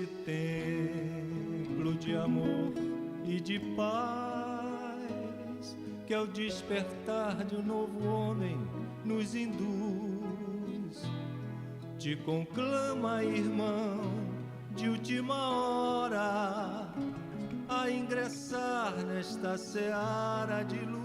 este templo de amor e de paz, que ao despertar de um novo homem nos induz, te conclama, irmão, de última hora, a ingressar nesta seara de luz.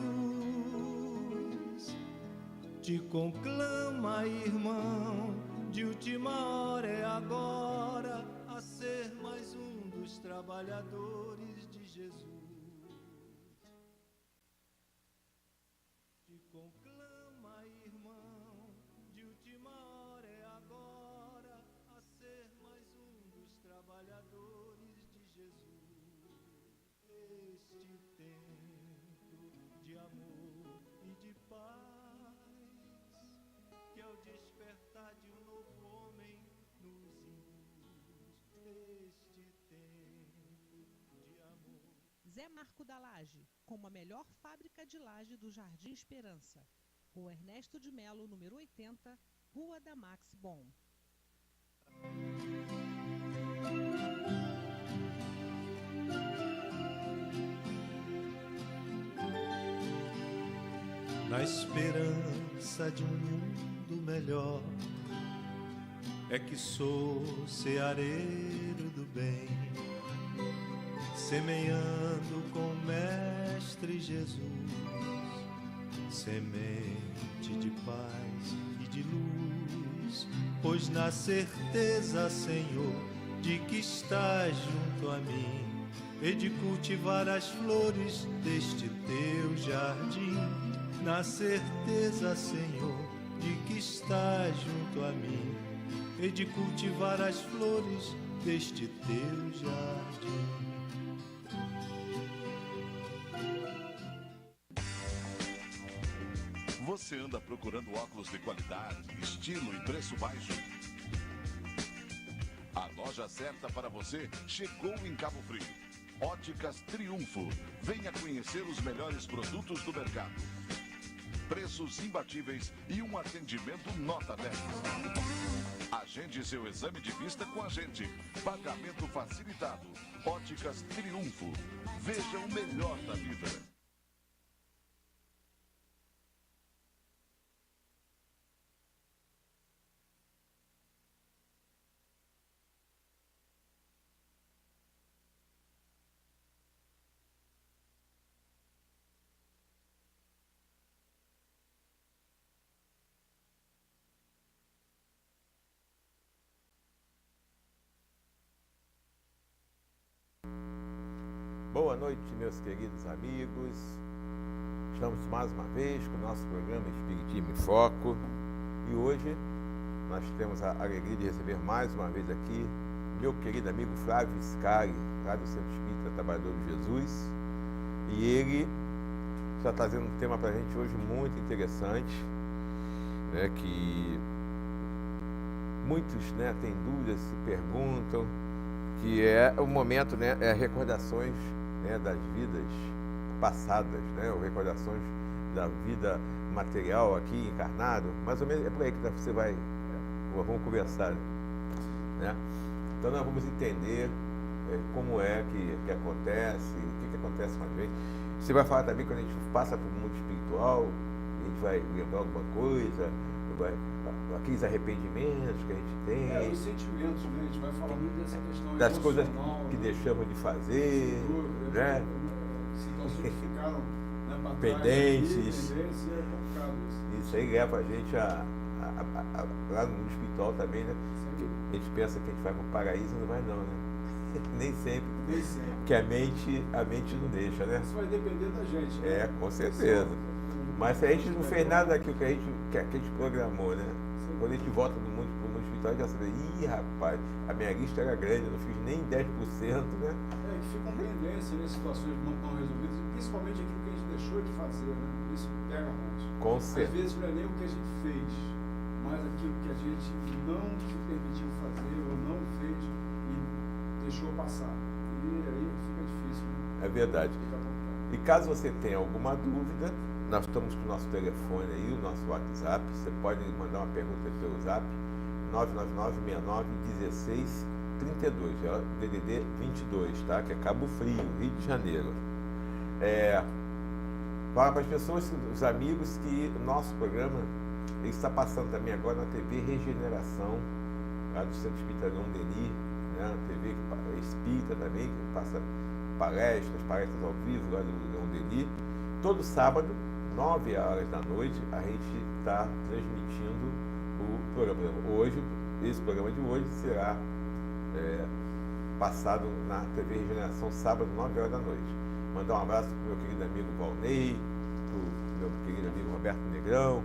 Te conclama, irmão, de última hora, é agora, a ser mais um dos trabalhadores de Jesus. Te conclama, irmão, de última hora, é agora, a ser mais um dos trabalhadores de Jesus. Este templo de amor e de paz, que ao despertar de um novo homem nos induz. Este templo de amor. Zé Marco da Laje, como a melhor fábrica de laje do Jardim Esperança. Rua Ernesto de Melo, número 80, Rua da Max Bom. Na esperança de um mundo melhor, é que sou ceareiro do bem, semeando com o Mestre Jesus, semente de paz e de luz, pois na certeza, Senhor, de que estás junto a mim, e de cultivar as flores deste teu jardim, na certeza, Senhor, de que estás junto a mim, e de cultivar as flores deste teu jardim. Você anda procurando óculos de qualidade, estilo e preço baixo? A loja certa para você chegou em Cabo Frio. Óticas Triunfo. Venha conhecer os melhores produtos do mercado. Preços imbatíveis e um atendimento nota 10. Agende seu exame de vista com a gente. Pagamento facilitado. Óticas Triunfo. Veja o melhor da vida. Boa noite, meus queridos amigos. Estamos mais uma vez com o nosso programa Espiritismo em Foco. E hoje nós temos a alegria de receber mais uma vez aqui meu querido amigo Flávio Scari, lá do Centro Espírita Trabalhador de Jesus. E ele está trazendo um tema para a gente hoje muito interessante, né, que muitos, né, têm dúvidas, se perguntam, que é o momento, né, é recordações, né, das vidas passadas, né, ou recordações da vida material aqui encarnado, mais ou menos é por aí que você vai, vamos conversar, né? Então nós vamos entender como é que acontece, o que acontece mais bem. Você vai falar também quando a gente passa por um mundo espiritual, a gente vai lembrar alguma coisa, aqueles arrependimentos que a gente tem. Os sentimentos, né? A gente vai falar muito dessa questão das coisas que né? deixamos de fazer, né? Situações que ficaram, né, para pendentes. Trás, é complicado isso aí leva a gente lá no mundo espiritual também, né? A gente pensa que a gente vai para o paraíso, não vai não, né? Nem sempre. Nem sempre. Porque a mente não deixa, né? Isso vai depender da gente, né? É, com certeza. Mas se a gente não fez nada daquilo que a gente programou, né? Sim. Quando a gente volta pro mundo espiritual, a gente já sabe, rapaz, a minha lista era grande, eu não fiz nem 10%, né? Que ficam pendência, né? Situações não resolvidas, principalmente aquilo que a gente deixou de fazer, né? Isso pega muito. Com certeza. Às vezes não é nem o que a gente fez, mas aquilo que a gente não se permitiu fazer ou não fez e deixou passar. E aí fica difícil, né? É verdade. E caso você tenha alguma dúvida, nós estamos com o nosso telefone aí, o nosso WhatsApp. Você pode mandar uma pergunta pelo Zap, 999-69-16-666. 32, é o DDD 22, tá? Que é Cabo Frio, Rio de Janeiro. Fala para as pessoas, os amigos, que o nosso programa ele está passando também agora na TV Regeneração, lá do Centro Espírita Leon Denis, né? TV espírita também, que passa palestras ao vivo lá do Leon Denis. Todo sábado, 9 horas da noite, a gente está transmitindo o programa. Hoje, esse programa de hoje será passado na TV Regeneração, sábado, 9 horas da noite. Mandar um abraço para o meu querido amigo Valnei, para o meu querido amigo Roberto Negrão,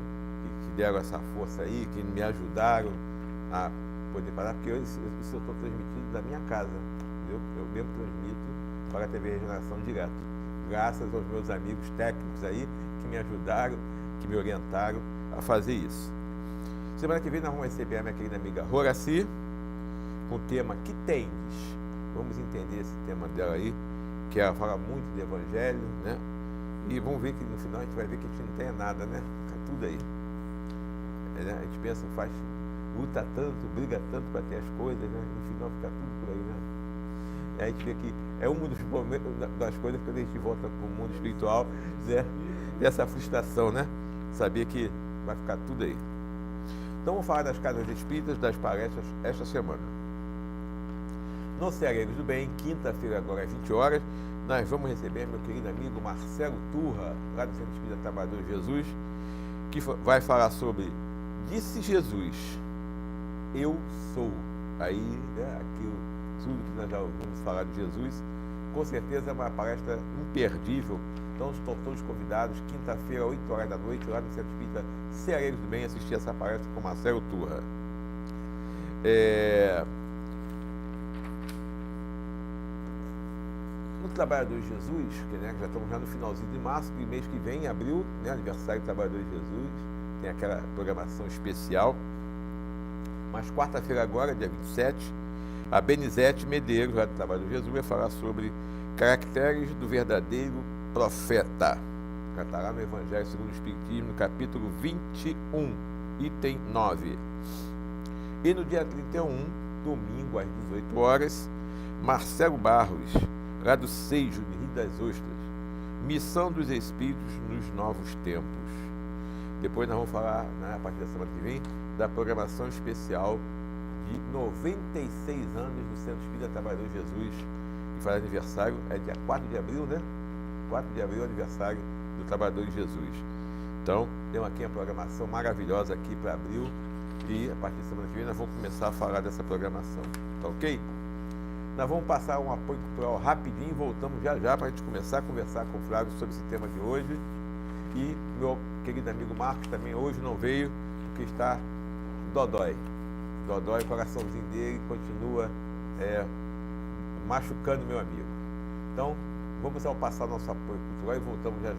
que deram essa força aí, que me ajudaram a poder parar, porque isso eu estou transmitindo da minha casa. Eu mesmo transmito para a TV Regeneração direto, graças aos meus amigos técnicos aí, que me ajudaram, que me orientaram a fazer isso. Semana que vem nós vamos receber a minha querida amiga Horaci, com o tema Que Tendes. Vamos entender esse tema dela aí, que ela fala muito de evangelho, né? E vamos ver que no final a gente vai ver que a gente não tem nada, né? Fica tudo aí. A gente pensa, luta tanto, briga tanto para ter as coisas, né? No final fica tudo por aí, né? A gente vê que é um dos momentos das coisas quando a gente volta para o mundo espiritual, né? Dessa frustração, né? Saber que vai ficar tudo aí. Então vamos falar das casas espíritas, das palestras esta semana. No Ceareiros do Bem, quinta-feira, agora às 20 horas, nós vamos receber meu querido amigo Marcelo Turra, lá do Centro Espírita Trabalhador de Jesus, que vai falar sobre Disse Jesus, eu sou. Aí, né, tudo que nós já ouvimos falar de Jesus, com certeza é uma palestra imperdível. Então estão todos convidados, quinta-feira, 8 horas da noite, lá no Centro Espírita Ceareiros do Bem, assistir essa palestra com Marcelo Turra. No Trabalhador de Jesus, que né, já estamos já no finalzinho de março, e mês que vem, abril, né, aniversário do Trabalhador de Jesus, tem aquela programação especial. Mas quarta-feira agora, dia 27, a Benizete Medeiros, lá do Trabalhador de Jesus, vai falar sobre caracteres do verdadeiro profeta. Já está lá no Evangelho segundo o Espiritismo, no capítulo 21, item 9. E no dia 31, domingo, às 18 horas, Marcelo Barros, lá do Seijo, de Rio das Ostras, Missão dos Espíritos nos Novos Tempos. Depois nós vamos falar, né, a partir da semana que vem, da programação especial de 96 anos do Centro Espírita Trabalhador de Jesus, que faz aniversário, é dia 4 de abril, né? 4 de abril, aniversário do Trabalhador de Jesus. Então, temos aqui a programação maravilhosa aqui para abril, e a partir da semana que vem nós vamos começar a falar dessa programação, tá ok? Nós vamos passar um apoio cultural rapidinho e voltamos já para a gente começar a conversar com o Flávio sobre esse tema de hoje. E meu querido amigo Marcos também hoje não veio, porque está dodói. Dodói, o coraçãozinho dele continua machucando meu amigo. Então, vamos ao passar nosso apoio cultural e voltamos já.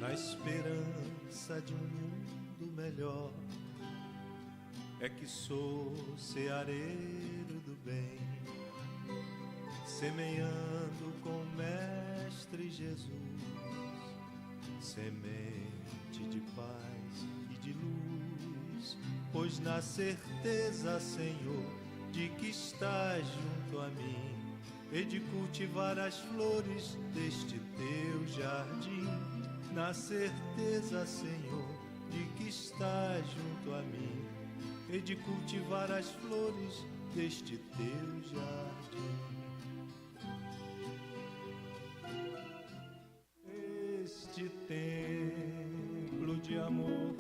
Na esperança de um mundo melhor, é que sou ceareiro do bem, semeando com o Mestre Jesus, semente de paz e de luz, pois na certeza, Senhor, de que estás junto a mim, e de cultivar as flores deste teu jardim. Na certeza, Senhor, de que estás junto a mim, e de cultivar as flores deste teu jardim. Este templo de amor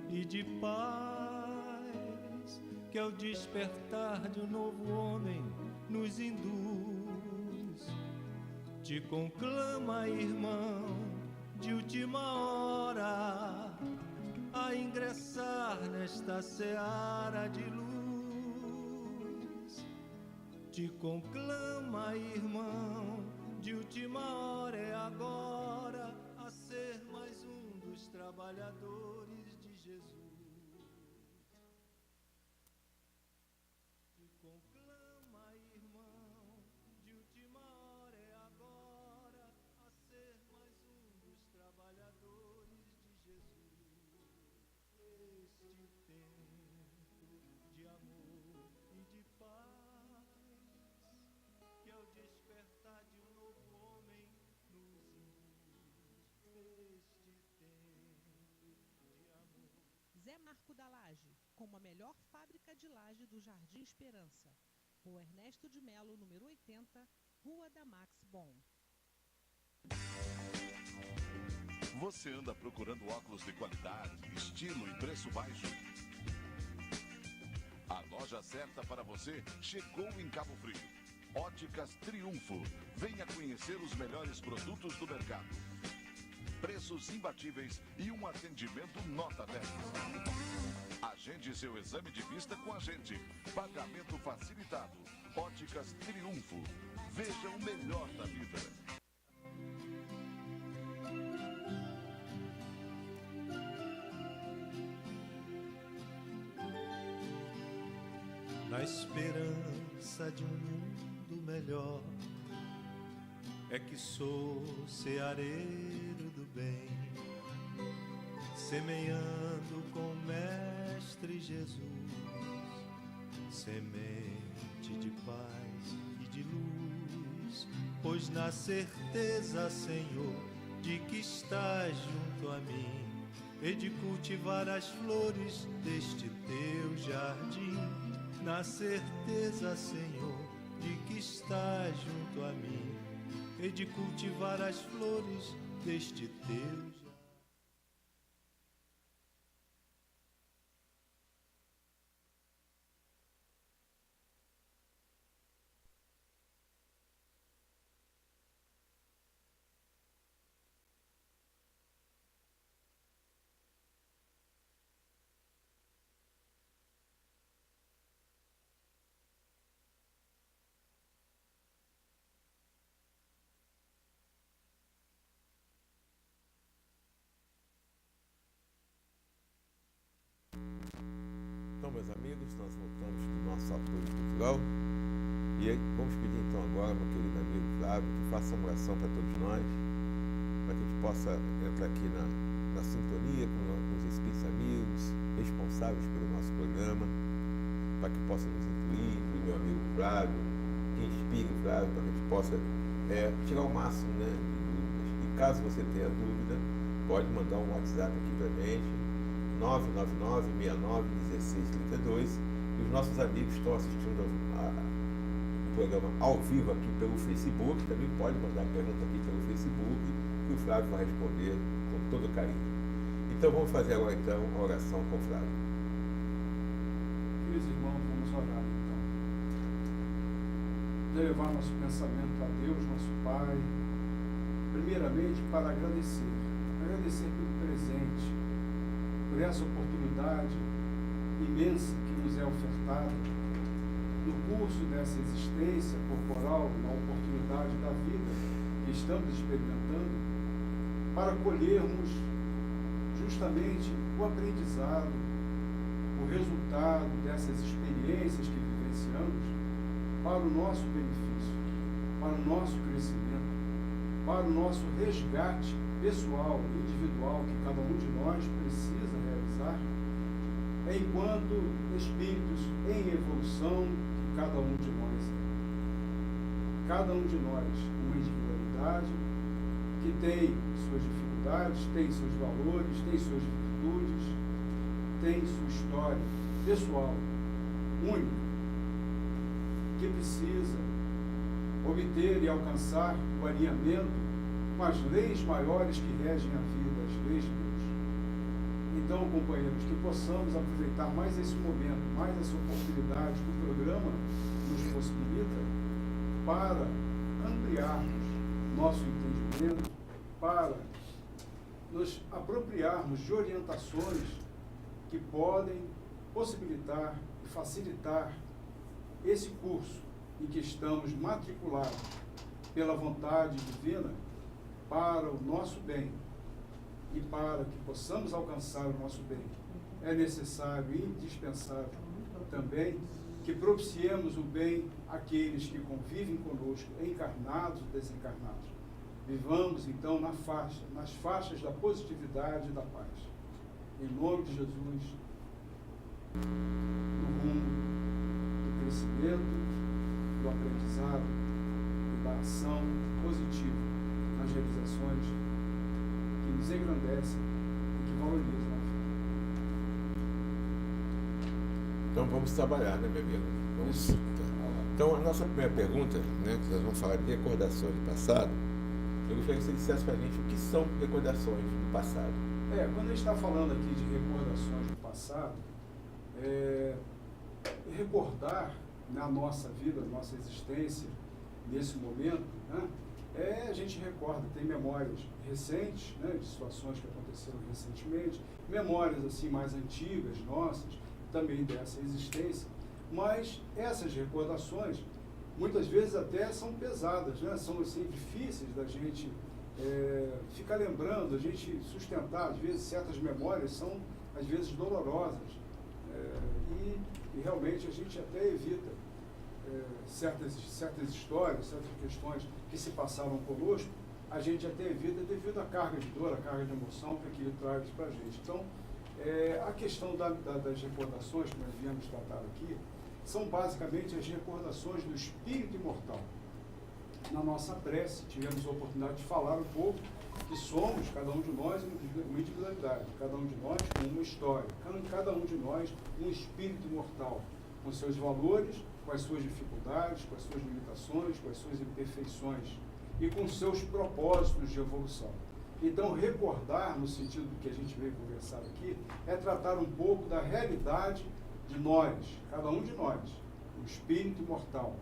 e de paz, que ao despertar de um novo homem nos induz, te conclama, irmão, de última hora a ingressar nesta seara de luz. Te conclama, irmão, de última hora é agora a ser mais um dos trabalhadores de Jesus. Te conclama, irmão, de última hora é agora a ser mais um dos trabalhadores de Jesus. Este tempo de amor e de paz, que é o despertar de um novo homem nos induz. Este tempo de amor. Zé Marco da Laje, como a melhor fábrica de laje do Jardim Esperança. Rua Ernesto de Melo, número 80, Rua da Max Bon. Você anda procurando óculos de qualidade, estilo e preço baixo? A loja certa para você chegou em Cabo Frio. Óticas Triunfo. Venha conhecer os melhores produtos do mercado. Preços imbatíveis e um atendimento nota 10. Agende seu exame de vista com a gente. Pagamento facilitado. Óticas Triunfo. Veja o melhor da vida. Na esperança de um mundo melhor, é que sou ceareiro do bem, semeando com o Mestre Jesus, semente de paz e de luz, pois na certeza, Senhor, de que estás junto a mim, e de cultivar as flores deste teu jardim. Na certeza, Senhor, de que estás junto a mim, e de cultivar as flores deste teu jardim. Então, meus amigos, nós voltamos para o nosso apoio cultural e vamos pedir então agora, meu querido amigo Flávio, que faça uma oração para todos nós, para que a gente possa entrar aqui na sintonia com os espíritos amigos, responsáveis pelo nosso programa, para que possa nos incluir, meu amigo Flávio, que inspire o Flávio, para que a gente possa tirar o máximo, né, de dúvidas. E caso você tenha dúvida, pode mandar um WhatsApp aqui para a gente, 999-69-1632, e os nossos amigos estão assistindo o programa ao vivo aqui pelo Facebook, também pode mandar pergunta aqui pelo Facebook, que o Flávio vai responder com todo carinho. Então vamos fazer agora então a oração com o Flávio. Queridos irmãos, vamos orar então. Levar nosso pensamento a Deus, nosso Pai, primeiramente para agradecer pelo presente, por essa oportunidade imensa que nos é ofertada no curso dessa existência corporal, na oportunidade da vida que estamos experimentando, para colhermos justamente o aprendizado, o resultado dessas experiências que vivenciamos para o nosso benefício, para o nosso crescimento, para o nosso resgate pessoal, individual, que cada um de nós precisa realizar, enquanto espíritos em evolução que cada um de nós é. Cada um de nós uma individualidade que tem suas dificuldades, tem seus valores, tem suas virtudes, tem sua história pessoal, única, que precisa obter e alcançar o alinhamento com as leis maiores que regem a vida, as leis de Deus. Então, companheiros, que possamos aproveitar mais esse momento, mais essa oportunidade que o programa nos possibilita para ampliarmos nosso entendimento, para nos apropriarmos de orientações que podem possibilitar e facilitar esse curso em que estamos matriculados pela vontade divina para o nosso bem e para que possamos alcançar o nosso bem. É necessário e indispensável também que propiciemos o bem àqueles que convivem conosco, encarnados e desencarnados. Vivamos, então, nas faixas da positividade e da paz. Em nome de Jesus, no rumo do crescimento, do aprendizado e da ação positiva nas realizações que nos engrandecem e que valorizam a vida. Então vamos trabalhar, né, meu amigo? Vamos. Então a nossa primeira pergunta, né, que nós vamos falar de recordações do passado, eu gostaria que você dissesse para a gente o que são recordações do passado. Quando a gente está falando aqui de recordações do passado, recordar na nossa vida, na nossa existência, nesse momento, né, a gente recorda, tem memórias recentes, né, de situações que aconteceram recentemente, memórias assim mais antigas nossas, também dessa existência, mas essas recordações, muitas vezes até são pesadas, né, são assim, difíceis da gente ficar lembrando, a gente sustentar, às vezes certas memórias são, às vezes, dolorosas, e realmente a gente até evita certas histórias, certas questões que se passaram conosco, a gente até evita devido à carga de dor, à carga de emoção que aquilo traz para a gente. Então, a questão das recordações que nós viemos tratar aqui são basicamente as recordações do espírito imortal. Na nossa prece, tivemos a oportunidade de falar um pouco que somos, cada um de nós, uma individualidade, cada um de nós com uma história, cada um de nós um espírito imortal, com seus valores, com as suas dificuldades, com as suas limitações, com as suas imperfeições e com seus propósitos de evolução. Então, recordar, no sentido do que a gente veio conversar aqui, é tratar um pouco da realidade de nós, cada um de nós, o espírito imortal,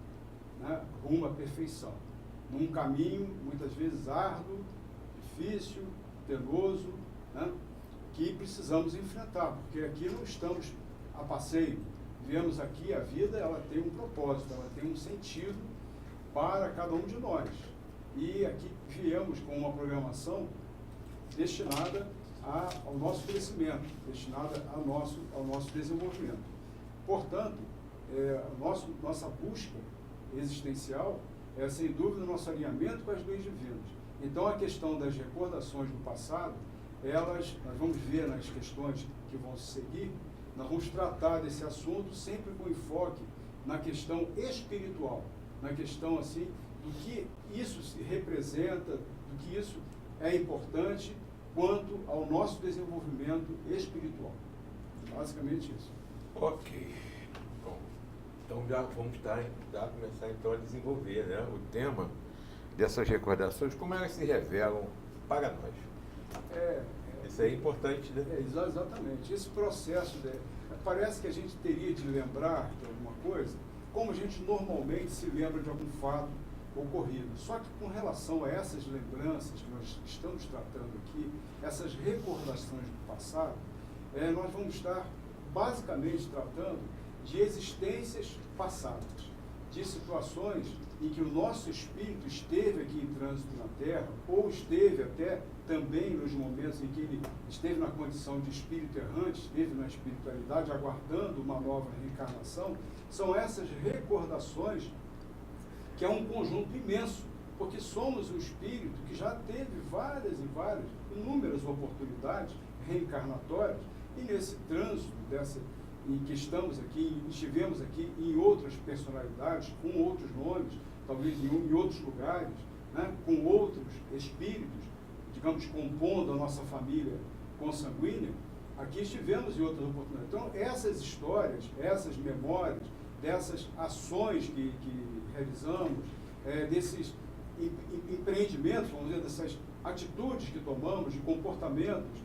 né, rumo à perfeição, num caminho, muitas vezes, árduo, difícil, penoso, né, que precisamos enfrentar, porque aqui não estamos a passeio. Viemos aqui, a vida, ela tem um propósito, ela tem um sentido para cada um de nós. E aqui viemos com uma programação destinada ao nosso crescimento, destinada ao nosso desenvolvimento. Portanto, nossa busca existencial é, sem dúvida, o nosso alinhamento com as leis divinas. Então, a questão das recordações do passado, nós vamos ver nas questões que vão seguir, nós vamos tratar desse assunto sempre com enfoque na questão espiritual, na questão, assim, do que isso se representa, do que isso é importante quanto ao nosso desenvolvimento espiritual. Basicamente isso. Ok. Bom, então já vamos começar então a desenvolver, né, o tema dessas recordações, como elas se revelam para nós. Isso é importante, né? Exatamente. Esse processo, parece que a gente teria de lembrar de alguma coisa, como a gente normalmente se lembra de algum fato ocorrido. Só que com relação a essas lembranças que nós estamos tratando aqui, essas recordações do passado, nós vamos estar basicamente tratando de existências passadas, de situações em que o nosso espírito esteve aqui em trânsito na Terra, ou esteve até também nos momentos em que ele esteve na condição de espírito errante, esteve na espiritualidade, aguardando uma nova reencarnação. São essas recordações que é um conjunto imenso, porque somos um espírito que já teve várias e várias, inúmeras oportunidades reencarnatórias, e nesse trânsito em que estivemos aqui em outras personalidades, com outros nomes, talvez em outros lugares, né, com outros espíritos, digamos, compondo a nossa família consanguínea, aqui estivemos em outras oportunidades. Então, essas histórias, essas memórias, dessas ações que realizamos, desses empreendimentos, vamos dizer, dessas atitudes que tomamos, de comportamentos,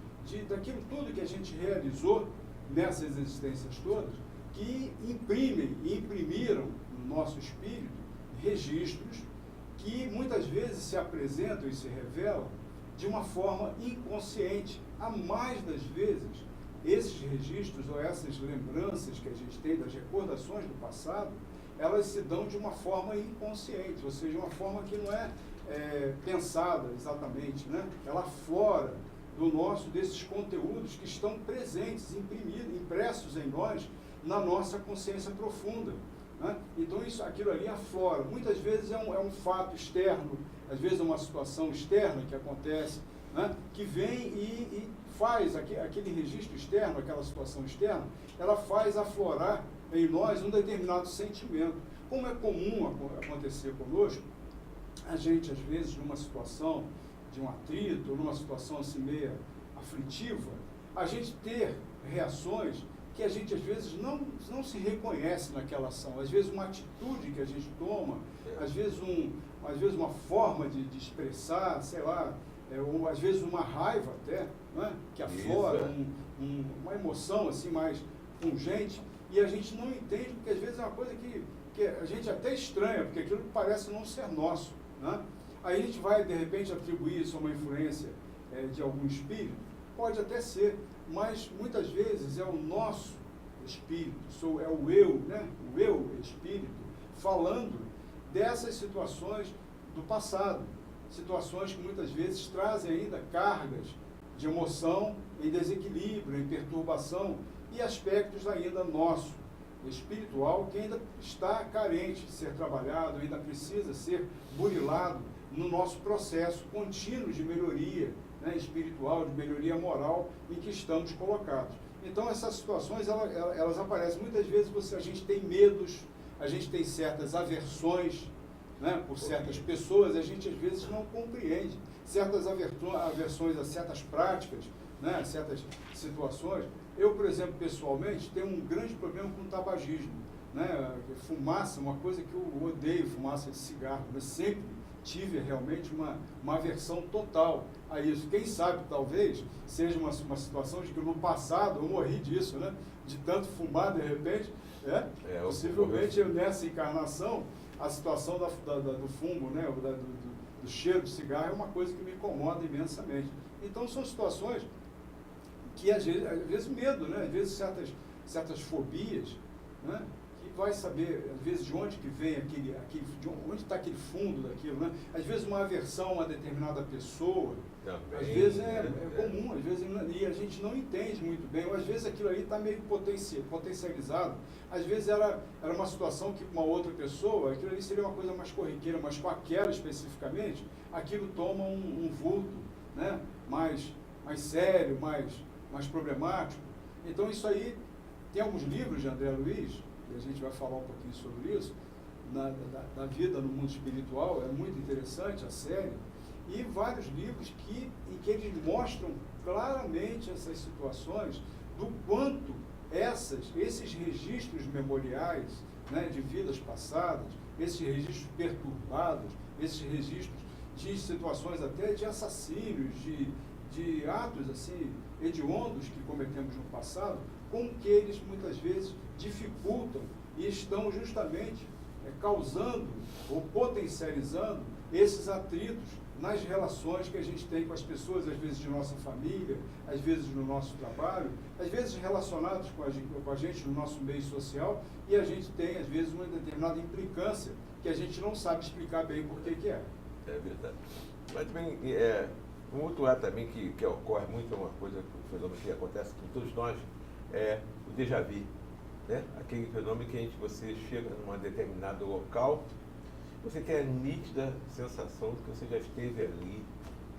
daquilo tudo que a gente realizou nessas existências todas, que imprimem e imprimiram no nosso espírito registros que muitas vezes se apresentam e se revelam de uma forma inconsciente. A mais das vezes, esses registros ou essas lembranças que a gente tem das recordações do passado, elas se dão de uma forma inconsciente, ou seja, uma forma que não é pensada exatamente, né? Ela aflora desses conteúdos que estão presentes, impressos em nós, na nossa consciência profunda, né? Então aquilo ali aflora. Muitas vezes é um fato externo, às vezes é uma situação externa que acontece, né? Que vem e faz aquele registro externo, aquela situação externa, ela faz aflorar em nós um determinado sentimento. Como é comum acontecer conosco, a gente, às vezes, numa situação de um atrito, numa situação assim meio aflitiva, a gente ter reações que a gente, às vezes, não se reconhece naquela ação. Às vezes, uma atitude que a gente toma, às vezes uma forma de expressar, sei lá, ou às vezes uma raiva até, né, que aflora, uma emoção assim mais pungente, e a gente não entende, porque às vezes é uma coisa que a gente até estranha, porque aquilo parece não ser nosso, né? Aí a gente vai, de repente, atribuir isso a uma influência de algum espírito, pode até ser, mas muitas vezes é o nosso espírito, é o eu, né? O eu espírito, falando dessas situações do passado, situações que muitas vezes trazem ainda cargas de emoção em desequilíbrio, em perturbação, e aspectos ainda nosso, espiritual, que ainda está carente de ser trabalhado, ainda precisa ser burilado no nosso processo contínuo de melhoria, né, espiritual, de melhoria moral em que estamos colocados. Então essas situações, elas aparecem. Muitas vezes a gente tem medos, a gente tem certas aversões, né, por certas pessoas, a gente às vezes não compreende certas aversões a certas práticas, né, a certas situações. Eu, por exemplo, pessoalmente, tenho um grande problema com o tabagismo, né? Fumaça, uma coisa que eu odeio, fumaça de cigarro, mas sempre tive realmente uma aversão total a isso. Quem sabe, talvez, seja uma situação de que no passado eu morri disso, né? De tanto fumar, de repente, possivelmente nessa encarnação, a situação do fumo, né? Do cheiro de cigarro é uma coisa que me incomoda imensamente. Então, são situações que, às vezes medo, né? Às vezes certas fobias, né? Que vai saber, às vezes, de onde que vem de onde está aquele fundo daquilo, né? Às vezes uma aversão a uma determinada pessoa, também, às vezes é comum, às vezes, e a gente não entende muito bem, ou às vezes aquilo aí está meio potencializado, às vezes era uma situação que com uma outra pessoa, aquilo ali seria uma coisa mais corriqueira, mas com aquela especificamente, aquilo toma um vulto, né? mais sério, mais problemático. Então isso aí, tem alguns livros de André Luiz, e a gente vai falar um pouquinho sobre isso, da vida no mundo espiritual, é muito interessante a série, e vários livros em que eles mostram claramente essas situações, do quanto esses registros memoriais, né, de vidas passadas, esses registros perturbados, esses registros de situações até de assassínios, de atos assim hediondos que cometemos no passado, como que eles muitas vezes dificultam e estão justamente causando ou potencializando esses atritos nas relações que a gente tem com as pessoas, às vezes de nossa família, às vezes no nosso trabalho, às vezes relacionados com a gente no nosso meio social, e a gente tem, às vezes, uma determinada implicância que a gente não sabe explicar bem por que é. É verdade. Mas também, um outro lado também que ocorre muito, é uma coisa, um fenômeno que acontece com todos nós, é o déjà vu, né? Aquele fenômeno que você chega num determinado local, você tem a nítida sensação de que você já esteve ali,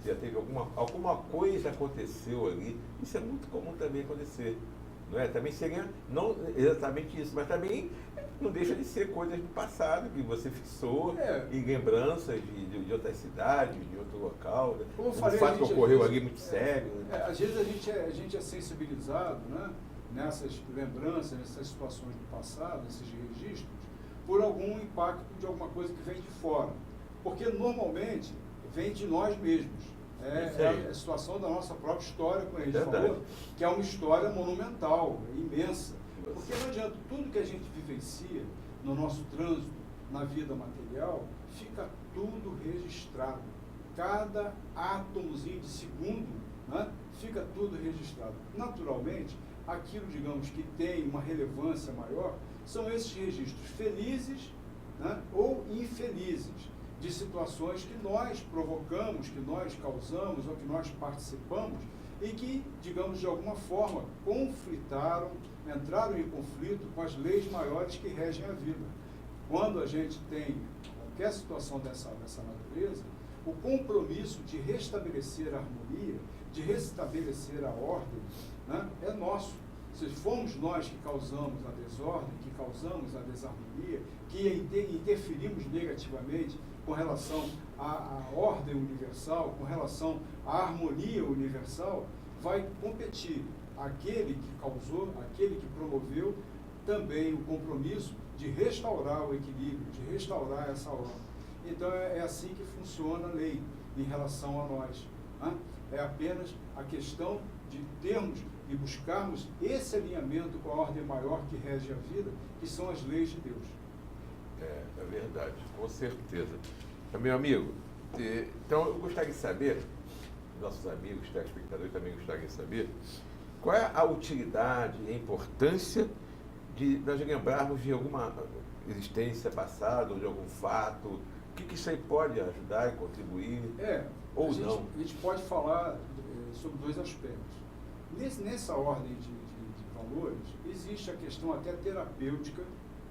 já teve alguma coisa aconteceu ali. Isso é muito comum também acontecer, não é? Também seria, não exatamente isso, mas também não deixa de ser coisas do passado que você fixou em lembranças de outras cidades, de outro local. Né? Como eu falei, fato que ocorreu ali muito sério. Né? Às vezes a gente é sensibilizado, né, nessas lembranças, nessas situações do passado, nesses registros, por algum impacto de alguma coisa que vem de fora. Porque normalmente vem de nós mesmos. É a situação da nossa própria história, como a gente falou, que é uma história monumental, imensa. Porque não adianta, tudo que a gente vivencia no nosso trânsito, na vida material, fica tudo registrado. cada átomozinho de segundo, né, fica tudo registrado. Naturalmente, aquilo, digamos, que tem uma relevância maior, são esses registros felizes, né, ou infelizes, de situações que nós provocamos, que nós causamos, ou que nós participamos, e que, digamos, de alguma forma, conflitaram, entraram em conflito com as leis maiores que regem a vida. Quando a gente tem qualquer situação dessa natureza, o compromisso de restabelecer a harmonia, de restabelecer a ordem, né, é nosso. Se fomos nós que causamos a desordem, que causamos a desarmonia, que interferimos negativamente com relação à ordem universal, com relação à harmonia universal, vai competir aquele que causou, aquele que promoveu, também o compromisso de restaurar o equilíbrio, de restaurar essa ordem. Então é assim que funciona a lei em relação a nós, né? É apenas a questão de termos e buscarmos esse alinhamento com a ordem maior que rege a vida, que são as leis de Deus. É verdade, com certeza. Meu amigo, então eu gostaria de saber, nossos amigos, telespectadores também gostariam de saber, qual é a utilidade e a importância de nós lembrarmos de alguma existência passada ou de algum fato, o que isso aí pode ajudar e contribuir, ou não? A gente pode falar sobre dois aspectos. Nessa ordem de valores, existe a questão até terapêutica,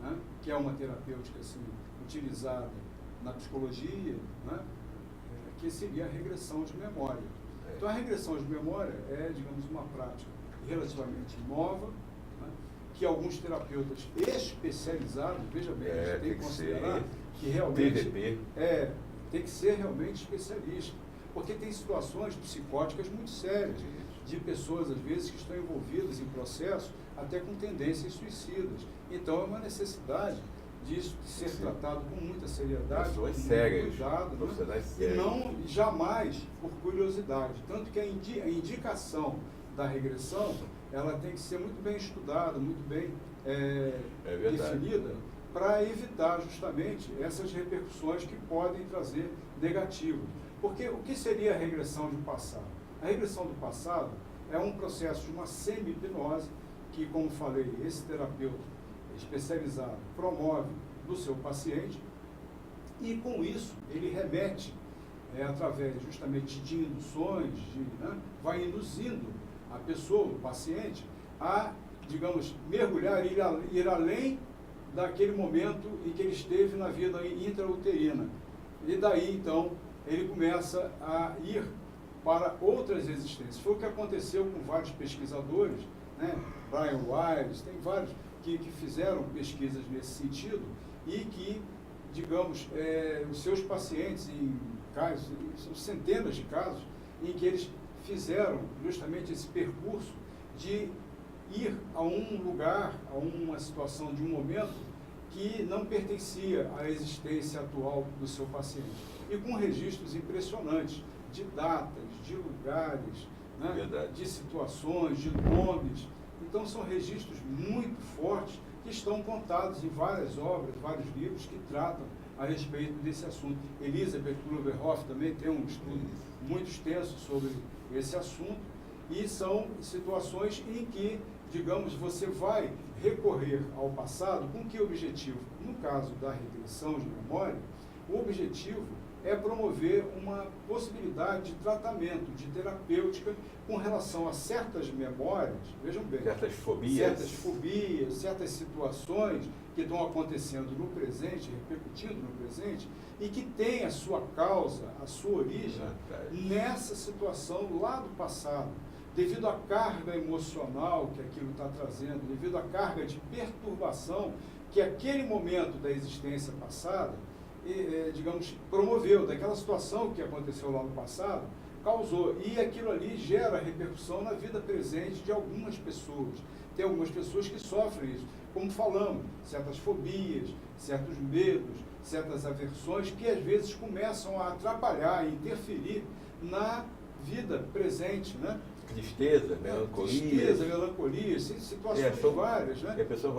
né, que é uma terapêutica assim, utilizada na psicologia, né, que seria a regressão de memória. Então, a regressão de memória é, digamos, uma prática relativamente nova, né, que alguns terapeutas especializados, veja bem, a gente tem que considerar que realmente tem que ser realmente especialista, porque tem situações psicóticas muito sérias, de pessoas, às vezes, que estão envolvidas em processos até com tendências suicidas. Então, é uma necessidade disso ser tratado com muita seriedade, com muito cuidado, né? E não jamais por curiosidade. Tanto que a indicação da regressão, ela tem que ser muito bem estudada, muito bem definida, para evitar justamente essas repercussões que podem trazer negativas. Porque o que seria a regressão do passado? A regressão do passado é um processo de uma semi-hipnose que, como falei, esse terapeuta especializado promove do seu paciente e, com isso, ele remete, através justamente de induções, vai induzindo a pessoa, o paciente, a, digamos, mergulhar, ir além daquele momento em que ele esteve na vida intrauterina. E daí, então, ele começa a ir para outras existências. Foi o que aconteceu com vários pesquisadores, né? Brian Weiss, tem vários que fizeram pesquisas nesse sentido e que, digamos, os seus pacientes, em casos, são centenas de casos, em que eles fizeram justamente esse percurso de ir a um lugar, a uma situação de um momento que não pertencia à existência atual do seu paciente. E com registros impressionantes de datas, de lugares, né, de situações, de nomes. Então, são registros muito fortes que estão contados em várias obras, vários livros que tratam a respeito desse assunto. Elisabeth Kübler-Ross também tem um estudo muito extenso sobre esse assunto, e são situações em que, digamos, você vai recorrer ao passado com que objetivo? No caso da regressão de memória, o objetivo é promover uma possibilidade de tratamento, de terapêutica com relação a certas memórias, vejam bem, certas fobias, certas situações que estão acontecendo no presente, repercutindo no presente, e que tem a sua causa, a sua origem nessa situação lá do passado, devido à carga emocional que aquilo está trazendo, devido à carga de perturbação que aquele momento da existência passada, digamos, promoveu, daquela situação que aconteceu lá no passado, causou. E aquilo ali gera repercussão na vida presente de algumas pessoas. Tem algumas pessoas que sofrem isso. Como falamos, certas fobias, certos medos, certas aversões que às vezes começam a atrapalhar, a interferir na vida presente, né? Tristeza, melancolia, situações várias, né? E a pessoa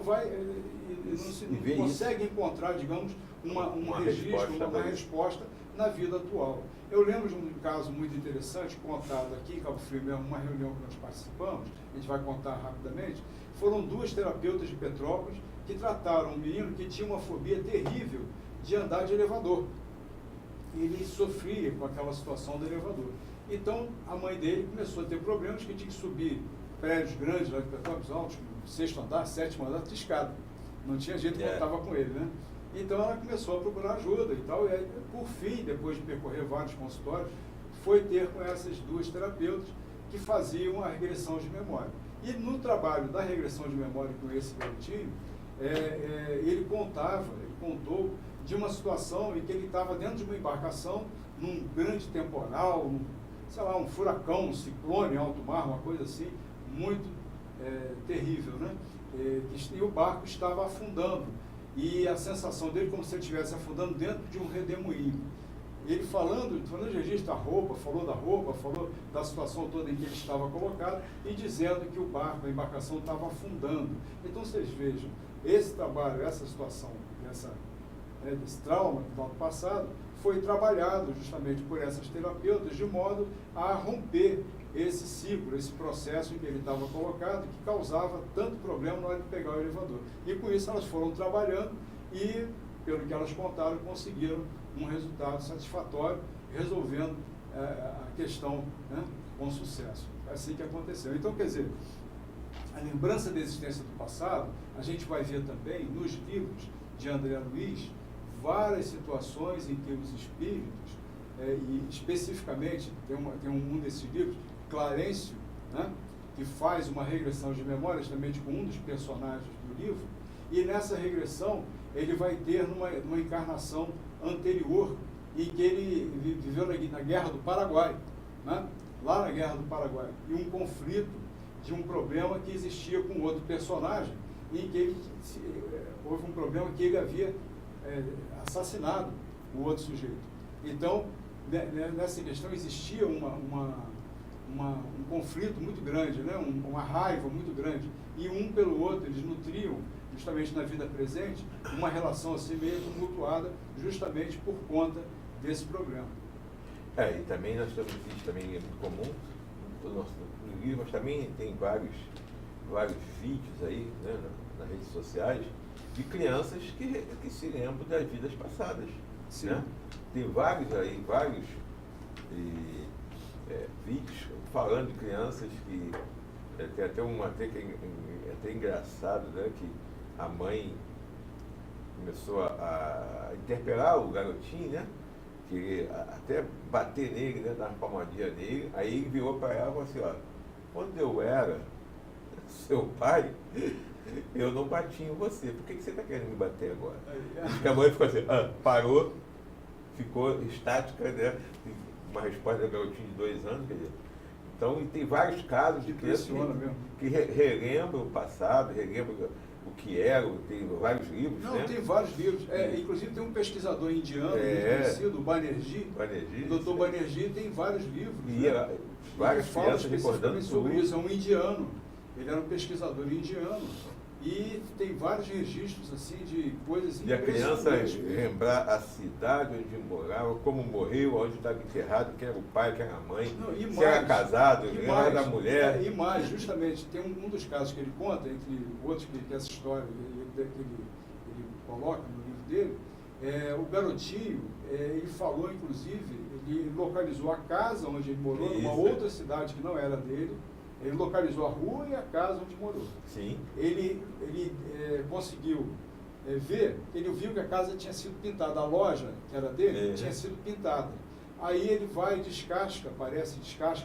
vai e não consegue encontrar, digamos, um registro, uma resposta na vida atual. Eu lembro de um caso muito interessante, contado aqui em Cabo Frio, mesmo, uma reunião que nós participamos, a gente vai contar rapidamente. Foram 2 terapeutas de Petrópolis que trataram um menino que tinha uma fobia terrível de andar de elevador. Ele sofria com aquela situação do elevador. Então, a mãe dele começou a ter problemas, que tinha que subir prédios grandes lá de Petrópolis, altos, 6º andar, 7º andar, de escada. Não tinha jeito que contava com ele, né? Então, ela começou a procurar ajuda e tal. E aí, por fim, depois de percorrer vários consultórios, foi ter com essas 2 terapeutas que faziam a regressão de memória. E no trabalho da regressão de memória com esse garotinho, ele contou de uma situação em que ele estava dentro de uma embarcação, num grande temporal, um furacão, um ciclone em alto mar, uma coisa assim, muito terrível, né? E o barco estava afundando. E a sensação dele como se ele estivesse afundando dentro de um redemoinho. Ele falando de registro da roupa, falou da situação toda em que ele estava colocado e dizendo que o barco, a embarcação estava afundando. Então vocês vejam, esse trabalho, essa situação, desse trauma do ano passado, foi trabalhado justamente por essas terapeutas de modo a romper esse ciclo, esse processo em que ele estava colocado, que causava tanto problema na hora de pegar o elevador. E com isso elas foram trabalhando e, pelo que elas contaram, conseguiram um resultado satisfatório, resolvendo a questão, né, com sucesso. É assim que aconteceu. Então, quer dizer, a lembrança da existência do passado, a gente vai ver também nos livros de André Luiz várias situações em que os espíritos, e especificamente, tem um desses livros, Clarencio, né, que faz uma regressão de memória, justamente com um dos personagens do livro, e nessa regressão ele vai ter numa encarnação anterior, em que ele viveu na Guerra do Paraguai, né, lá na Guerra do Paraguai, e um conflito de um problema que existia com outro personagem, em que houve um problema que ele havia assassinado o outro sujeito. Então, nessa questão existia um conflito muito grande, né? Uma raiva muito grande, e um pelo outro eles nutriam, justamente na vida presente, uma relação assim meio tumultuada, justamente por conta desse problema. E também nós temos visto, também é muito comum, no livro, mas também tem vários vídeos aí, né, nas redes sociais, de crianças que se lembram das vidas passadas. Sim. Né? Tem vários vídeos falando de crianças que tem até que é até engraçado, né, que a mãe começou a interpelar o garotinho, né, que até bater nele, né, dar uma palmadinha nele. Aí ele virou para ela e falou assim: ó, quando eu era seu pai, eu não bati em você, por que você está querendo me bater agora? Acho que a mãe ficou assim, parou, ficou estática, né? Uma resposta do garotinho de 2 anos, quer dizer. Então, tem vários casos de crianças que relembram o passado, relembram o que era, tem vários livros. Não, né? tem vários livros. Inclusive tem um pesquisador indiano muito conhecido, o Banerjee. O Dr. Banerjee tem vários livros. Várias crianças recordando sobre isso. É um indiano. Ele era um pesquisador indiano. E tem vários registros assim de coisas impressionantes. E a criança lembrar a cidade onde morava, como morreu, onde estava enterrado, quem era o pai, quem era a mãe, se era casado, lembrar da mulher. E mais, justamente, tem um dos casos que ele conta, entre outros que essa história que ele coloca no livro dele, o garotinho, ele falou, inclusive, ele localizou a casa onde ele morou, numa outra cidade que não era dele. Ele localizou a rua e a casa onde morou. Sim. Ele conseguiu ver, ele viu que a casa tinha sido pintada, a loja que era dele tinha sido pintada. Aí ele vai e descasca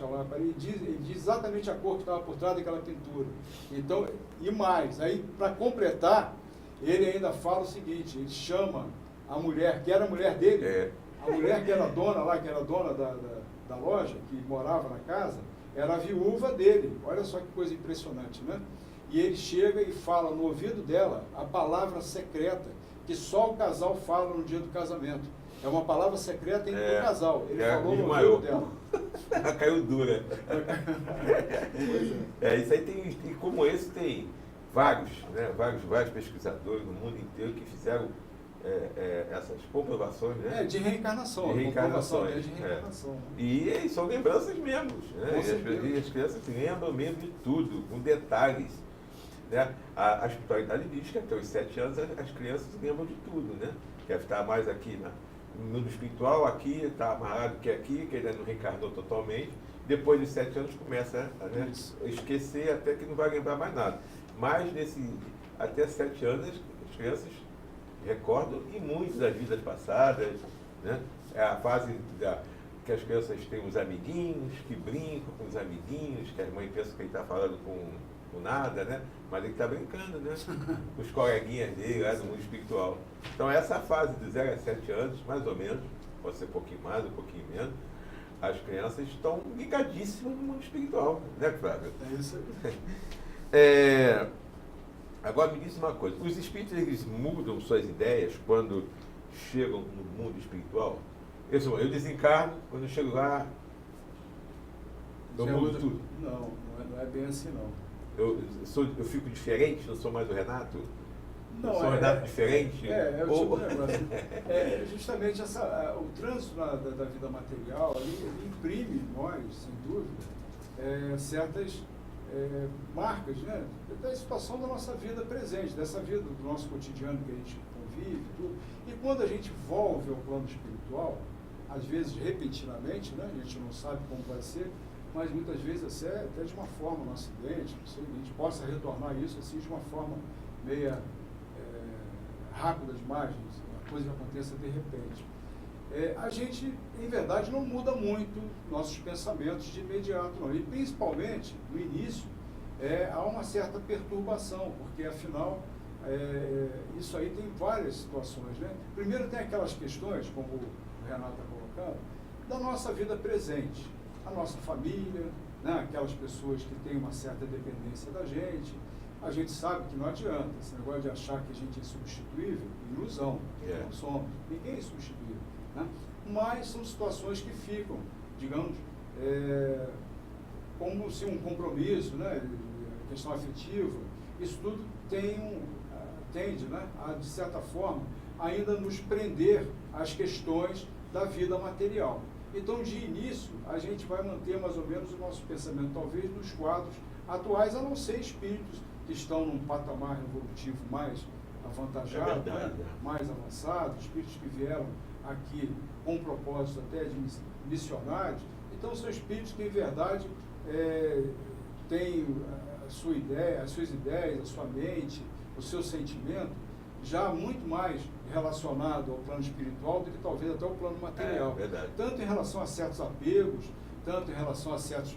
lá a parede, ele diz exatamente a cor que estava por trás daquela pintura. Então, e mais, aí para completar, ele ainda fala o seguinte, ele chama a mulher, que era a mulher dele, a mulher que era dona lá, que era dona da loja, que morava na casa, era a viúva dele. Olha só que coisa impressionante, né? E ele chega e fala no ouvido dela a palavra secreta que só o casal fala no dia do casamento. É uma palavra secreta entre o casal. Ele falou no maior dela. Caiu dura. Pois é. Isso aí tem, e como esse tem vários, né, vários pesquisadores no mundo inteiro que fizeram essas comprovações, né? De reencarnação. De reencarnação. De reencarnação. Né? E são lembranças mesmo, né? E as crianças lembram mesmo de tudo, com detalhes. Né? A espiritualidade diz que até os 7 anos as crianças lembram de tudo, né? Quer estar mais aqui no mundo espiritual, aqui, está amarrado que aqui, que ele não reencarnou totalmente. Depois de 7 anos começa a esquecer até que não vai lembrar mais nada. Mas até 7 anos as crianças recordam e muito das vidas passadas, né? É a fase que as crianças têm os amiguinhos, que brincam com os amiguinhos, que a mãe pensa que ele está falando com nada, né? Mas ele está brincando, né? Com os coleguinhas dele lá no mundo espiritual. Então essa fase de 0 a 7 anos, mais ou menos, pode ser um pouquinho mais, um pouquinho menos, as crianças estão ligadíssimas no mundo espiritual, né, Flávio? É isso aí. Agora me diz uma coisa, os espíritos eles mudam suas ideias quando chegam no mundo espiritual? Eu desencarno, quando eu chego lá, eu mudo tudo. Não é bem assim não. Eu fico diferente, não sou mais o Renato? Não, sou o Renato diferente? O tipo de negócio. Justamente o trânsito da vida material, ele imprime em nós, sem dúvida, certas marcas, né, da situação da nossa vida presente, dessa vida do nosso cotidiano que a gente convive, tudo. E quando a gente volve ao plano espiritual, às vezes repentinamente, né, a gente não sabe como vai ser, mas muitas vezes até de uma forma, um acidente, não sei, a gente possa retornar isso assim de uma forma meia rápida demais, uma coisa que aconteça de repente. A gente, em verdade, não muda muito nossos pensamentos de imediato, não. E principalmente, no início, há uma certa perturbação, porque afinal, isso aí tem várias situações, né? Primeiro tem aquelas questões, como o Renato está colocando, da nossa vida presente. A nossa família, né? Aquelas pessoas que têm uma certa dependência da gente. A gente sabe que não adianta, esse negócio de achar que a gente é substituível, ilusão, não somos, ninguém é substituível. Né? Mas são situações que ficam, digamos, como se um compromisso, né? Questão afetiva, isso tudo tende, né? A, de certa forma, ainda nos prender às questões da vida material. Então, de início, a gente vai manter mais ou menos o nosso pensamento, talvez, nos quadros atuais, a não ser espíritos que estão num patamar evolutivo mais avantajado, né? Mais avançado, espíritos que vieram aqui com propósito até de missionários. Então, são espíritos que, em verdade, têm a sua ideia, as suas ideias, a sua mente, o seu sentimento, já muito mais relacionado ao plano espiritual do que talvez até ao plano material. Tanto em relação a certos apegos, tanto em relação a certos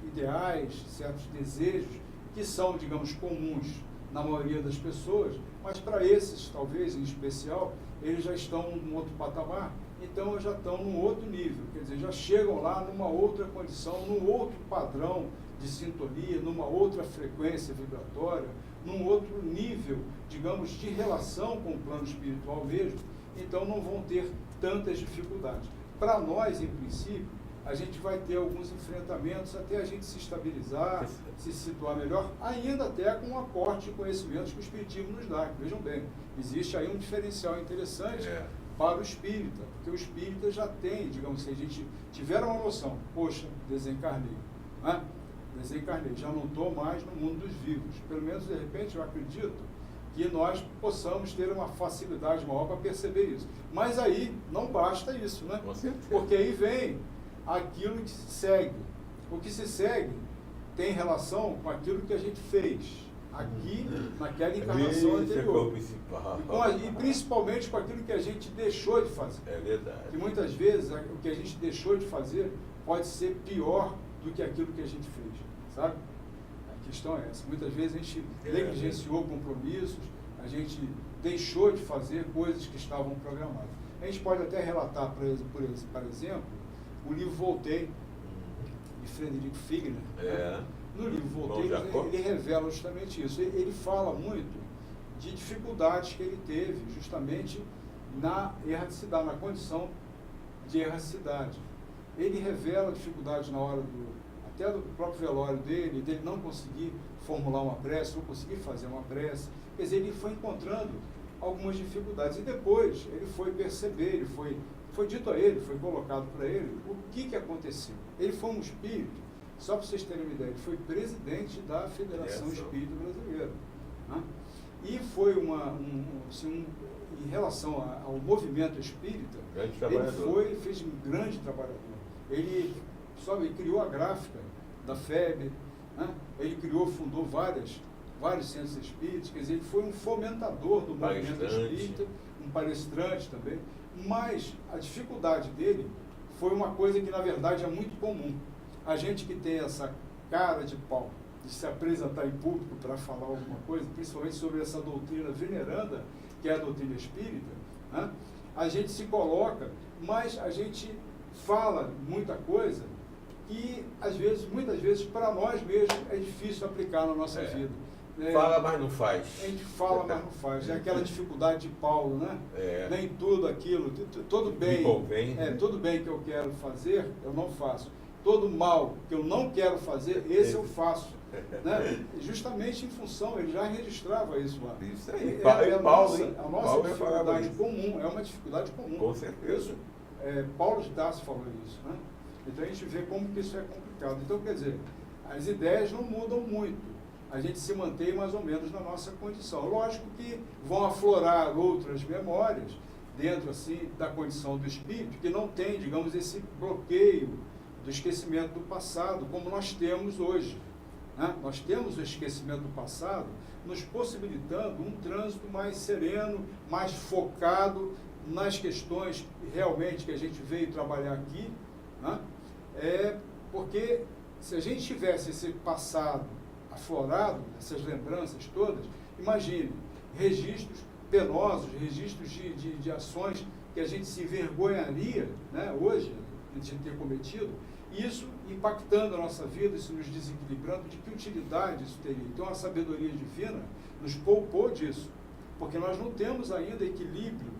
ideais, certos desejos, que são, digamos, comuns na maioria das pessoas, mas para esses, talvez, em especial, eles já estão num outro patamar, então já estão num outro nível, quer dizer, já chegam lá numa outra condição, num outro padrão de sintonia, numa outra frequência vibratória, num outro nível, digamos, de relação com o plano espiritual mesmo, então não vão ter tantas dificuldades. Para nós, em princípio, a gente vai ter alguns enfrentamentos até a gente se estabilizar, se situar melhor, ainda até com um aporte de conhecimentos que o Espiritismo nos dá. Vejam bem, existe aí um diferencial interessante para o espírita, porque o espírita já tem, digamos, se a gente tiver uma noção, poxa, desencarnei, né? Desencarnei, já não estou mais no mundo dos vivos. Pelo menos, de repente, eu acredito que nós possamos ter uma facilidade maior para perceber isso. Mas aí não basta isso, né? Porque aí vem aquilo que se segue. O que se segue tem relação com aquilo que a gente fez aqui, naquela encarnação anterior. E principalmente com aquilo que a gente deixou de fazer. É verdade. Que muitas vezes o que a gente deixou de fazer pode ser pior do que aquilo que a gente fez, sabe? A questão é essa. Muitas vezes a gente negligenciou compromissos, a gente deixou de fazer coisas que estavam programadas. A gente pode até relatar, por exemplo, o livro Voltei, de Frederico Figner. Né? No livro Voltei, ele revela justamente isso. Ele fala muito de dificuldades que ele teve justamente na erraticidade, na condição de erraticidade. Ele revela dificuldades na hora até do próprio velório dele não conseguir formular uma prece, não conseguir fazer uma prece. Quer dizer, ele foi encontrando algumas dificuldades. E depois ele foi perceber, foi dito a ele, foi colocado para ele o que aconteceu. Ele foi um espírito, só para vocês terem uma ideia, ele foi presidente da Federação Espírita Brasileira. Né? E foi em relação ao movimento espírita, ele fez um grande trabalhador. Ele criou a gráfica da FEB, né? Ele fundou vários centros espíritas, quer dizer, ele foi um fomentador do movimento espírita, um palestrante também, mas a dificuldade dele foi uma coisa que, na verdade, é muito comum. A gente que tem essa cara de pau de se apresentar em público para falar alguma coisa, principalmente sobre essa doutrina veneranda, que é a doutrina espírita, né? A gente se coloca, mas a gente fala muita coisa que, muitas vezes, para nós mesmos é difícil aplicar na nossa vida. Fala, mas não faz. A gente fala, mas não faz. É aquela dificuldade de Paulo, né? Nem tudo aquilo, tudo bem que eu quero fazer, eu não faço. Todo mal que eu não quero fazer, esse eu faço. Né? Justamente em função, ele já registrava isso lá. Isso aí. A nossa dificuldade comum, é uma dificuldade comum. Com certeza. Paulo de Tarso falou isso. Né? Então a gente vê como que isso é complicado. Então, quer dizer, as ideias não mudam muito. A gente se mantém mais ou menos na nossa condição. Lógico que vão aflorar outras memórias dentro assim da condição do espírito que não tem, digamos, esse bloqueio do esquecimento do passado, como nós temos hoje. Né? Nós temos o esquecimento do passado nos possibilitando um trânsito mais sereno, mais focado nas questões realmente que a gente veio trabalhar aqui. Né? Porque se a gente tivesse esse passado aflorado, essas lembranças todas, imagine, registros penosos, registros de ações que a gente se envergonharia, né, hoje, de ter cometido, isso impactando a nossa vida, isso nos desequilibrando, de que utilidade isso teria? Então a sabedoria divina nos poupou disso, porque nós não temos ainda equilíbrio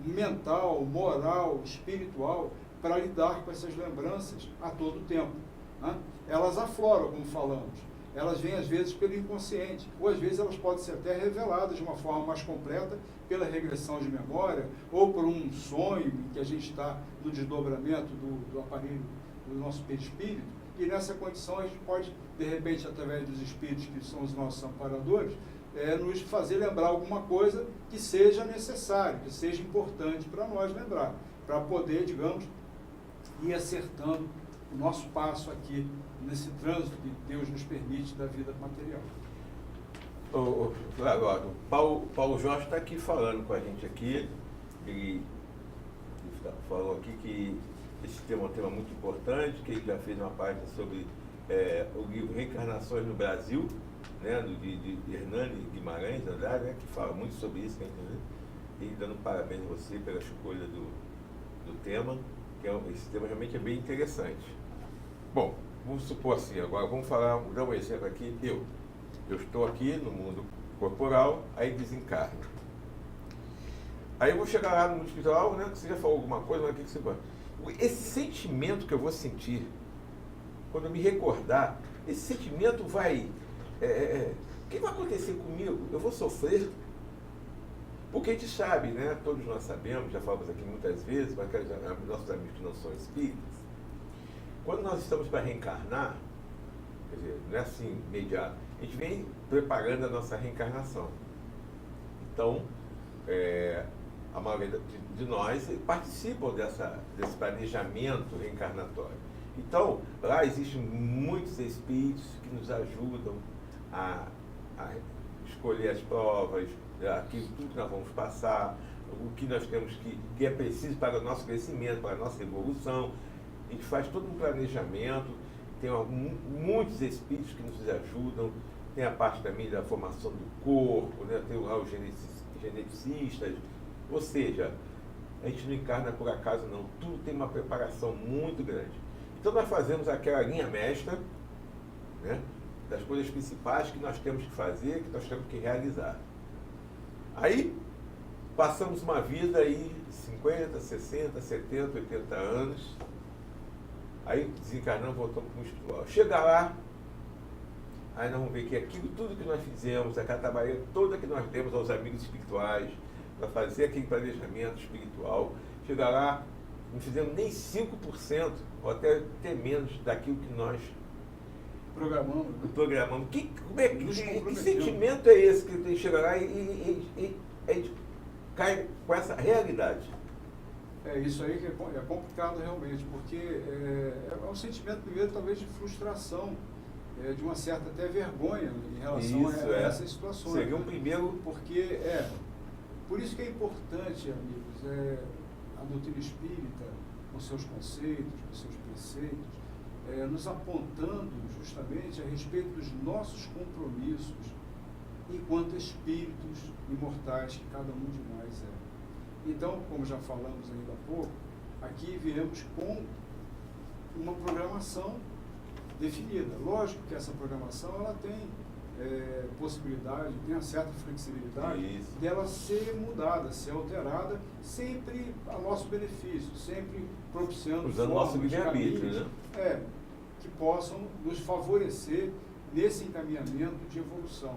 mental, moral, espiritual, para lidar com essas lembranças a todo tempo. Né? Elas afloram, como falamos. Elas vêm, às vezes, pelo inconsciente, ou às vezes elas podem ser até reveladas de uma forma mais completa pela regressão de memória, ou por um sonho em que a gente está no desdobramento do aparelho do nosso perispírito, e nessa condição a gente pode, de repente, através dos espíritos que são os nossos amparadores, nos fazer lembrar alguma coisa que seja necessário, que seja importante para nós lembrar, para poder, digamos, ir acertando o nosso passo aqui nesse trânsito que Deus nos permite da vida material. Agora, o Paulo Jorge está aqui falando com a gente aqui. Ele falou aqui que esse tema é um tema muito importante, que ele já fez uma página sobre o livro Reencarnações no Brasil, né, de Hernani Guimarães, Andrade, né, que fala muito sobre isso, né, e dando parabéns a você pela escolha do tema, que esse tema realmente é bem interessante. Bom, vamos supor assim, agora vamos dar um exemplo aqui. Eu estou aqui no mundo corporal, aí desencarno. Aí eu vou chegar lá no mundo espiritual, né, que você já falou alguma coisa, mas o que você vai? Esse sentimento que eu vou sentir, quando eu me recordar, esse sentimento vai... o que vai acontecer comigo? Eu vou sofrer? Porque a gente sabe, né, todos nós sabemos, já falamos aqui muitas vezes, mas nossos amigos que não são espíritas, quando nós estamos para reencarnar, quer dizer, não é assim imediato, a gente vem preparando a nossa reencarnação. Então, a maioria de nós participam desse planejamento reencarnatório. Então, lá existem muitos espíritos que nos ajudam a escolher as provas, aquilo tudo que nós vamos passar, o que nós temos que é preciso para o nosso crescimento, para a nossa evolução. A gente faz todo um planejamento, tem muitos espíritos que nos ajudam, tem a parte também da formação do corpo, né? Tem lá os geneticistas, ou seja, a gente não encarna por acaso não, tudo tem uma preparação muito grande. Então nós fazemos aquela linha mestra, né, das coisas principais que nós temos que fazer, que nós temos que realizar. Aí passamos uma vida aí, 50, 60, 70, 80 anos. Aí desencarnamos, voltamos para o espiritual. Chega lá, aí nós vamos ver que aquilo, tudo que nós fizemos, aquela trabalho toda que nós demos aos amigos espirituais, para fazer aquele planejamento espiritual, chega lá, não fizemos nem 5%, ou até menos daquilo que nós programamos. Que sentimento é esse que tem que chegar lá e cai com essa realidade? É isso aí que é complicado realmente, porque é um sentimento, primeiro, talvez de frustração, de uma certa até vergonha em relação a essas situações. Seria um primeiro... Porque, por isso que é importante, amigos, a doutrina espírita, com seus conceitos, com seus preceitos, nos apontando justamente a respeito dos nossos compromissos enquanto espíritos imortais que cada um de nós é. Então, como já falamos ainda há pouco, aqui viemos com uma programação definida. Lógico que essa programação ela tem possibilidade, tem uma certa flexibilidade dela ser mudada, ser alterada, sempre a nosso benefício, sempre propiciando usando nosso livre-arbítrio, né? Que possam nos favorecer nesse encaminhamento de evolução.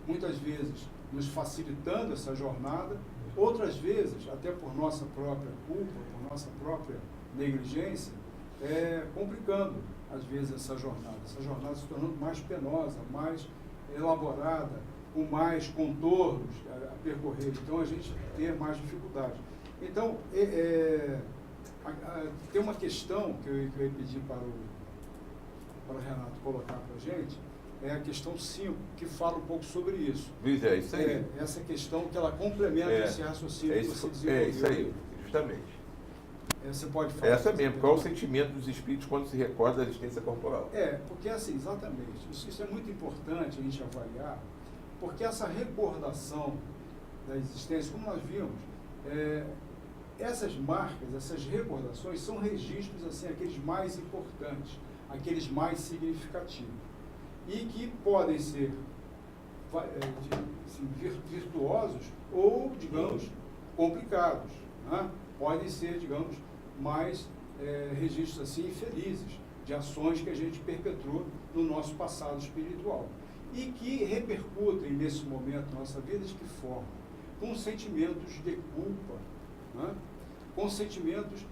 Muitas vezes nos facilitando essa jornada, outras vezes, até por nossa própria culpa, por nossa própria negligência, complicando, às vezes, essa jornada se tornando mais penosa, mais elaborada, com mais contornos a percorrer. Então, a gente ter mais dificuldade. Então, tem uma questão que eu ia pedir para o Renato colocar para a gente, é a questão 5, que fala um pouco sobre isso. É isso aí. Essa questão que ela complementa esse raciocínio que você desenvolveu. É isso aí, justamente. Você pode falar. Essa mesmo, qual é o sentimento dos espíritos quando se recorda da existência corporal? Porque assim, exatamente, isso é muito importante a gente avaliar, porque essa recordação da existência, como nós vimos, essas marcas, essas recordações são registros, assim, aqueles mais importantes, aqueles mais significativos, e que podem ser virtuosos ou, digamos, complicados, né? Podem ser, digamos, mais registros assim infelizes de ações que a gente perpetrou no nosso passado espiritual e que repercutem nesse momento da nossa vida de que forma? Com sentimentos de culpa, né? Com sentimentos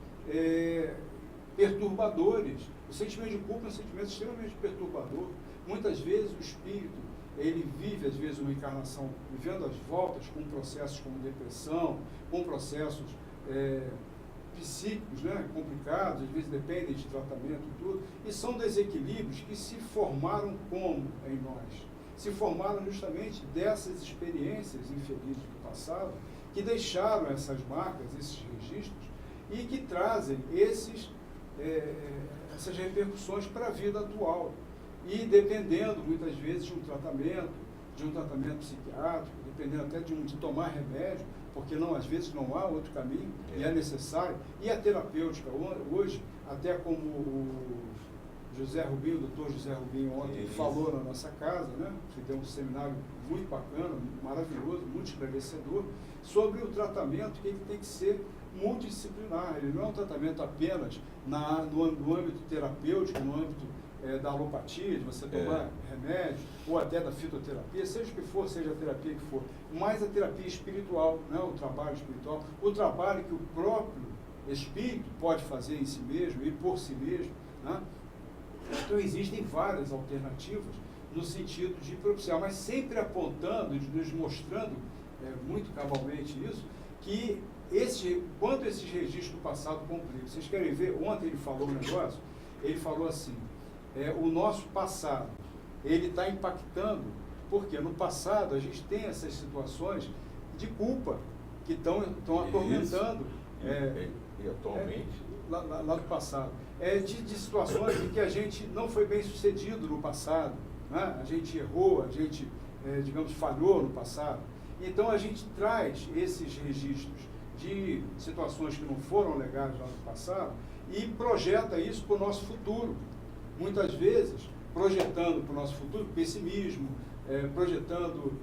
perturbadores. O sentimento de culpa é um sentimento extremamente perturbador. Muitas vezes o espírito, ele vive, às vezes, uma encarnação vivendo as voltas com processos como depressão, com processos psíquicos, né, complicados, às vezes dependem de tratamento e tudo, e são desequilíbrios que se formaram como em nós? Se formaram justamente dessas experiências infelizes do passado, que deixaram essas marcas, esses registros, e que trazem essas repercussões para a vida atual. E dependendo, muitas vezes, de um tratamento psiquiátrico, dependendo até de tomar remédio, porque às vezes não há outro caminho, e é necessário. E a terapêutica, hoje, até como o José Rubinho, o doutor José Rubinho ontem falou na nossa casa, né, que deu um seminário muito bacana, maravilhoso, muito esclarecedor, sobre o tratamento que ele tem que ser multidisciplinar. Ele não é um tratamento apenas no âmbito terapêutico, no âmbito da alopatia, de você tomar remédio, ou até da fitoterapia, seja o que for, seja a terapia que for, mas a terapia espiritual, né, o trabalho espiritual, o trabalho que o próprio espírito pode fazer em si mesmo e por si mesmo, né? Então existem várias alternativas no sentido de propiciar, mas sempre apontando, nos mostrando muito cabalmente isso, que quando esses registros do passado completam, vocês querem ver, ontem ele falou um negócio, ele falou assim, o nosso passado, ele está impactando, porque no passado a gente tem essas situações de culpa que estão atormentando. E atualmente? Lá do passado. De situações em que a gente não foi bem sucedido no passado, né? A gente errou, a gente, digamos, falhou no passado. Então a gente traz esses registros de situações que não foram legais lá no passado e projeta isso para o nosso futuro. Muitas vezes, projetando para o nosso futuro pessimismo, projetando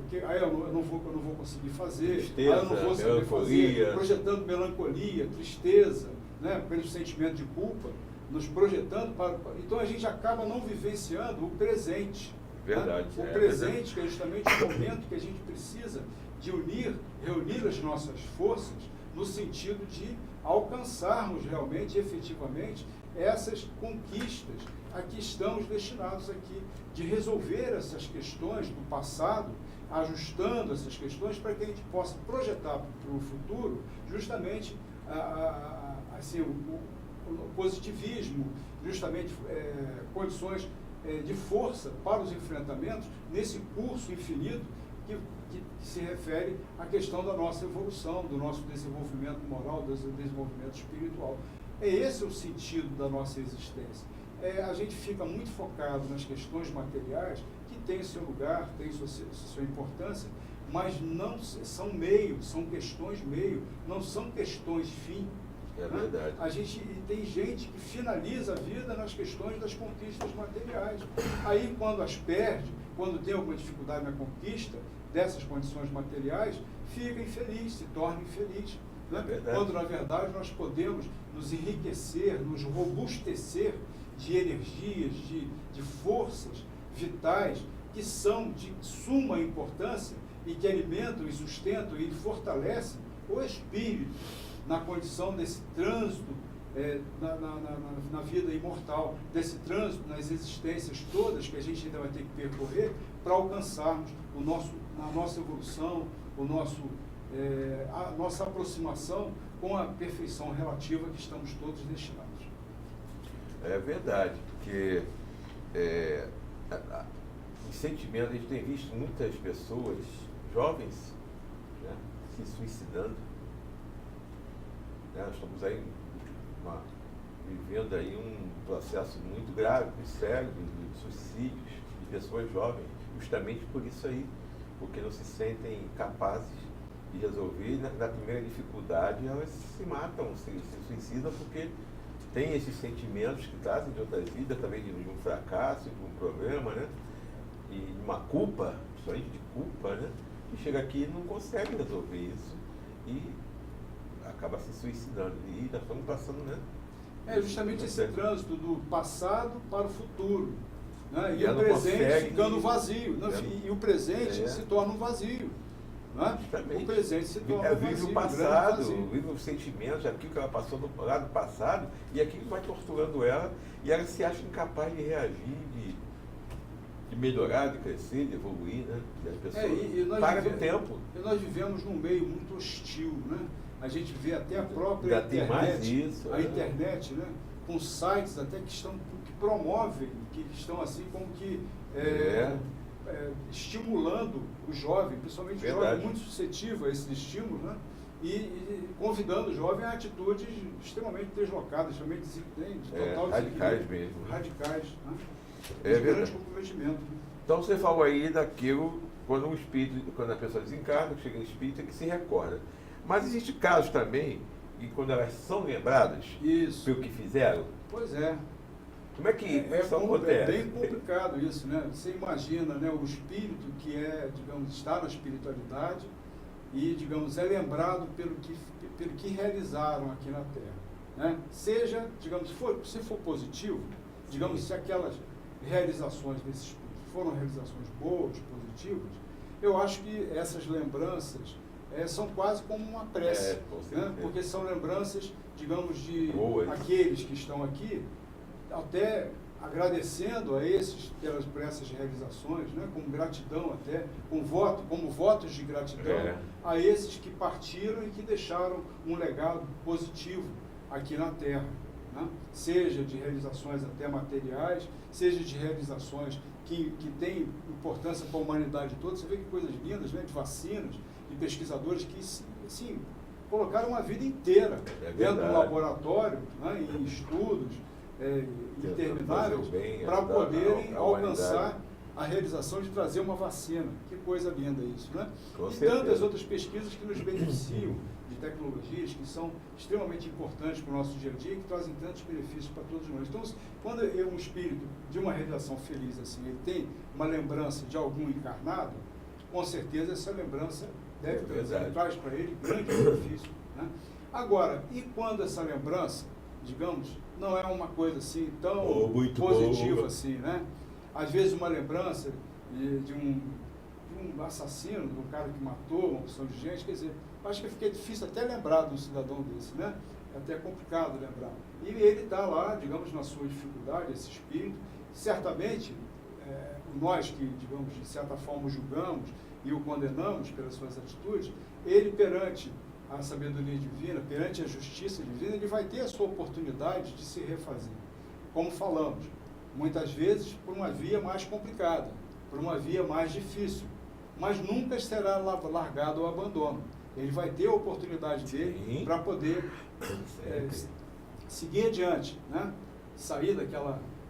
que aí eu não vou conseguir fazer, tristeza, aí eu não vou saber melancolia. fazer, projetando melancolia, tristeza, né, pelo sentimento de culpa, nos projetando então a gente acaba não vivenciando o presente. Verdade. Né? O presente, que é justamente o momento que a gente precisa de reunir as nossas forças no sentido de alcançarmos realmente, efetivamente, essas conquistas a que estamos destinados aqui, de resolver essas questões do passado, ajustando essas questões para que a gente possa projetar para o futuro justamente assim, o positivismo, justamente condições de força para os enfrentamentos nesse curso infinito que se refere à questão da nossa evolução, do nosso desenvolvimento moral, do desenvolvimento espiritual. Esse é o sentido da nossa existência. A gente fica muito focado nas questões materiais, que têm seu lugar, têm sua importância, mas não são meio, são questões meio, não são questões fim. É verdade. A gente tem gente que finaliza a vida nas questões das conquistas materiais. Aí, quando as perde, quando tem alguma dificuldade na conquista dessas condições materiais, fica infeliz, se torna infeliz. Né? É quando, na verdade, nós podemos nos enriquecer, nos robustecer de energias, de forças vitais que são de suma importância e que alimentam e sustentam e fortalecem o espírito na condição desse trânsito na vida imortal, desse trânsito nas existências todas que a gente ainda vai ter que percorrer para alcançarmos a nossa evolução, a nossa aproximação com a perfeição relativa que estamos todos destinados. É verdade, porque em sentimento a gente tem visto muitas pessoas, jovens, né, se suicidando. Nós estamos aí vivendo aí um processo muito grave, sério, de suicídios de pessoas jovens, justamente por isso aí, porque não se sentem capazes de resolver, e na primeira dificuldade elas se matam, se suicidam, porque tem esses sentimentos que trazem de outras vidas, também de um fracasso, de um problema, né? E uma culpa, principalmente de culpa, né? E chega aqui e não consegue resolver isso e acaba se suicidando. E nós estamos passando, né? Justamente esse trânsito do passado para o futuro. Né? E o presente ficando vazio. E o presente se torna um vazio. Né? Justamente. O presente se torna um vazio. Vive o passado, vive os sentimentos, aquilo que ela passou lá do passado, e aquilo vai torturando ela, e ela se acha incapaz de reagir, de melhorar, de crescer, de evoluir, né? E as pessoas param no tempo. E nós vivemos num meio muito hostil, né? A gente vê até a própria internet, tem mais isso, a internet, né? Com sites até que promovem, que estão assim como que estimulando o jovem, principalmente o jovem muito suscetível a esses estímulos, né? E convidando o jovem a atitudes extremamente deslocadas, extremamente radicais mesmo. Radicais, né? Grande comprometimento. Então você falou aí daquilo, quando a pessoa desencarna, chega no espírito, é que se recorda. Mas existe casos também, e quando elas são lembradas pelo que fizeram? Pois é. Como é que isso acontece? É bem complicado isso, né? Você imagina, né, o espírito que digamos, está na espiritualidade e, digamos, é lembrado pelo que realizaram aqui na Terra. Né? Seja, digamos, se for positivo, digamos, se aquelas realizações desse espírito foram realizações boas, positivas, eu acho que essas lembranças são quase como uma prece, né? Porque são lembranças, digamos, de aqueles que estão aqui, até agradecendo a esses por essas realizações, né? Com gratidão até, como votos de gratidão a esses que partiram e que deixaram um legado positivo aqui na Terra. Né? Seja de realizações até materiais, seja de realizações que têm importância para a humanidade toda. Você vê que coisas lindas, né? De vacinas, de pesquisadores que, sim, colocaram uma vida inteira dentro do laboratório, né? Em estudos intermináveis, para poderem alcançar a realização de trazer uma vacina. Que coisa linda isso, né? E tantas outras pesquisas que nos beneficiam, de tecnologias que são extremamente importantes para o nosso dia a dia e que trazem tantos benefícios para todos nós. Então, quando um espírito de uma realização feliz assim, ele tem uma lembrança de algum encarnado, com certeza essa lembrança traz para ele grande benefício, né? Agora, e quando essa lembrança, digamos, não é uma coisa assim tão positiva assim, né? Às vezes uma lembrança de um assassino, de um cara que matou uma porção de gente, quer dizer, acho que fica difícil até lembrar de um cidadão desse, né? É até complicado lembrar. E ele está lá, digamos, na sua dificuldade, esse espírito, certamente, nós que, digamos, de certa forma o julgamos e o condenamos pelas suas atitudes, ele perante a sabedoria divina, perante a justiça divina, ele vai ter a sua oportunidade de se refazer. Como falamos, muitas vezes por uma via mais complicada, por uma via mais difícil, mas nunca será largado ao abandono. Ele vai ter a oportunidade dele para poder seguir adiante, né? Sair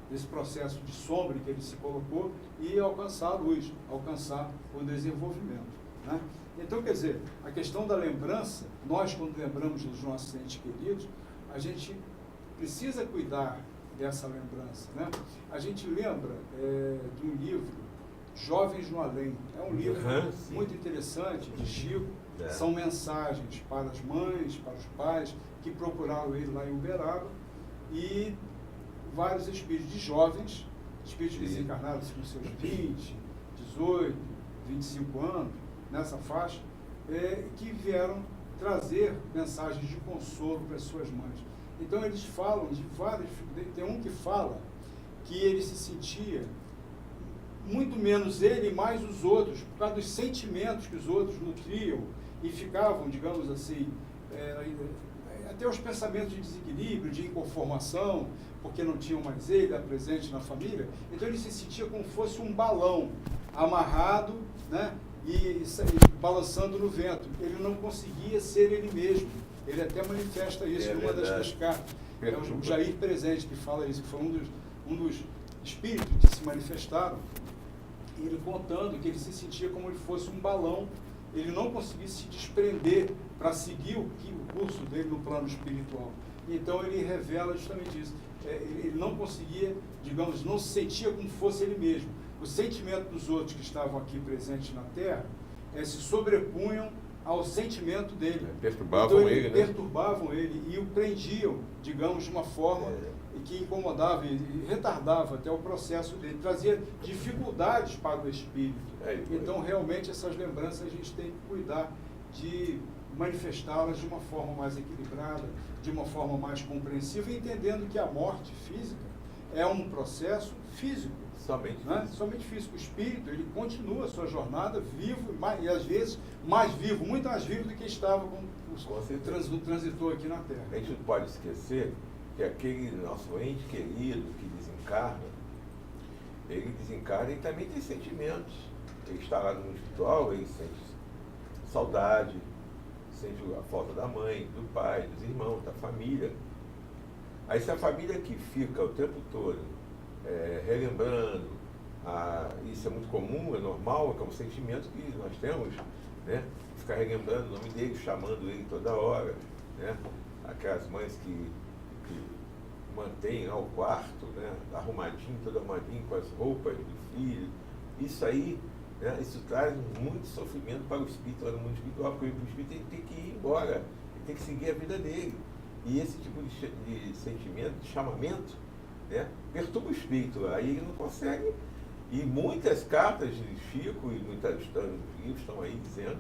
desse processo de sombra em que ele se colocou e alcançar a luz, alcançar o desenvolvimento, né? Então, quer dizer, a questão da lembrança, nós quando lembramos dos nossos entes queridos, a gente precisa cuidar dessa lembrança, né? A gente lembra de um livro, Jovens no Além. É um livro muito interessante, de Chico. São mensagens para as mães, para os pais, que procuraram ele lá em Uberaba, e vários espíritos de jovens, espíritos desencarnados com seus 20, 18, 25 anos, nessa faixa, que vieram trazer mensagens de consolo para as suas mães. Então eles falam de várias, tem um que fala que ele se sentia muito menos ele e mais os outros, por causa dos sentimentos que os outros nutriam e ficavam, digamos assim, até os pensamentos de desequilíbrio, de inconformação, porque não tinham mais ele presente na família. Então ele se sentia como se fosse um balão amarrado, né, e balançando no vento. Ele não conseguia ser ele mesmo. Ele até manifesta isso numa das suas cartas. É o Jair Presente que fala isso, que foi um dos espíritos que se manifestaram, ele contando que ele se sentia como ele fosse um balão, ele não conseguia se desprender para seguir o curso dele no plano espiritual. Então ele revela justamente isso. Ele não conseguia, digamos, não se sentia como fosse ele mesmo. O sentimento dos outros que estavam aqui presentes na Terra se sobrepunham ao sentimento dele. Perturbavam então, ele, perturbavam ele e o prendiam, digamos, de uma forma que incomodava e retardava até o processo dele, trazia dificuldades para o espírito. Então, realmente, essas lembranças a gente tem que cuidar de manifestá-las de uma forma mais equilibrada, de uma forma mais compreensiva, entendendo que a morte física é um processo físico. Somente, né? Somente físico. O espírito, ele continua a sua jornada vivo e às vezes mais vivo, muito mais vivo do que estava quando transitou aqui na Terra. A gente não pode esquecer que aquele nosso ente querido que desencarna, ele desencarna e também tem sentimentos. Ele está lá no mundo espiritual, ele sente saudade, sente a falta da mãe, do pai, dos irmãos, da família. Aí se a família que fica o tempo todo relembrando, isso é muito comum, é normal, é um sentimento que nós temos, né? Ficar relembrando o nome dele, chamando ele toda hora, né? Aquelas mães que mantêm lá o quarto, né? Arrumadinho, todo arrumadinho, com as roupas do filho. Isso aí, né? Isso traz muito sofrimento para o espírito lá no mundo espiritual, porque o espírito tem que ir embora, ele tem que seguir a vida dele. E esse tipo de sentimento, de chamamento, né, perturba o espírito, aí ele não consegue. E muitas cartas de Chico e muitas livros estão aí dizendo,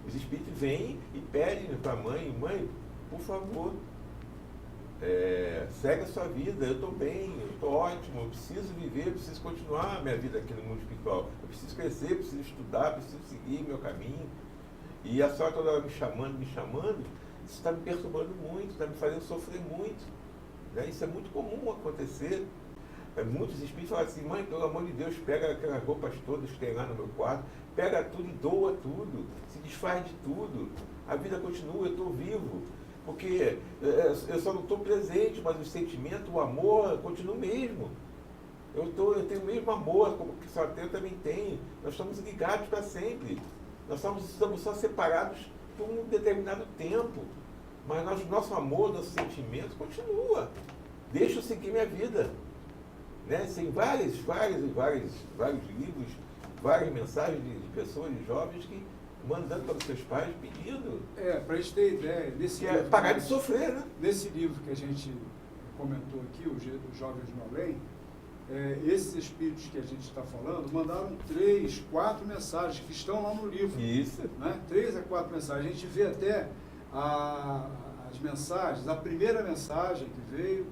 os espíritos vêm e pedem para a mãe, por favor, segue a sua vida, eu estou bem, eu estou ótimo, eu preciso viver, eu preciso continuar a minha vida aqui no mundo espiritual, eu preciso crescer, eu preciso estudar, eu preciso seguir meu caminho. E a senhora toda hora me chamando, isso está me perturbando muito, está me fazendo sofrer muito. Né? Isso é muito comum acontecer. Muitos espíritos falam assim, mãe, pelo amor de Deus, pega aquelas roupas todas que tem lá no meu quarto, pega tudo e doa tudo, se desfaz de tudo. A vida continua, eu estou vivo. Porque eu só não estou presente, mas o sentimento, o amor, continua o mesmo. Eu tenho o mesmo amor, como que eu também tenho. Nós estamos ligados para sempre. Nós estamos só separados por um determinado tempo. Mas nosso amor, nosso sentimento continua. Deixa eu seguir minha vida. Né? Tem vários livros, várias mensagens de pessoas, de jovens que mandando para os seus pais pedindo. Para a gente ter ideia, nesse livro, parar de sofrer, né? Nesse livro que a gente comentou aqui, Os Jovens no Além, esses espíritos que a gente está falando mandaram 3, 4 mensagens que estão lá no livro. Isso. Né? 3 a 4 mensagens. A gente vê até as mensagens, a primeira mensagem que veio,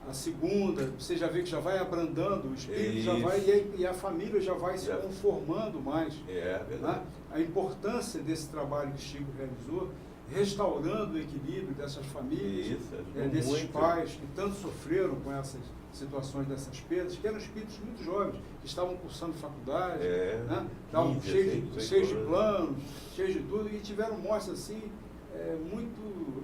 a segunda, você já vê que já vai abrandando, o espírito já vai, e a família já vai se conformando mais. Verdade. Né? A importância desse trabalho que Chico realizou, restaurando o equilíbrio dessas famílias, desses pais que tanto sofreram com essas situações dessas perdas, que eram espíritos muito jovens, que estavam cursando faculdade, né? Estavam cheios de planos, cheios de tudo, e tiveram mortes assim, muito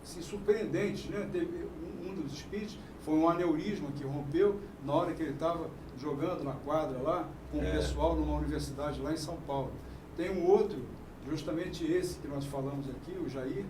assim, surpreendentes. Né? Teve um dos espíritos, foi um aneurisma que rompeu na hora que ele estava jogando na quadra lá, com o pessoal numa universidade lá em São Paulo. Tem um outro, justamente esse que nós falamos aqui, o Jair,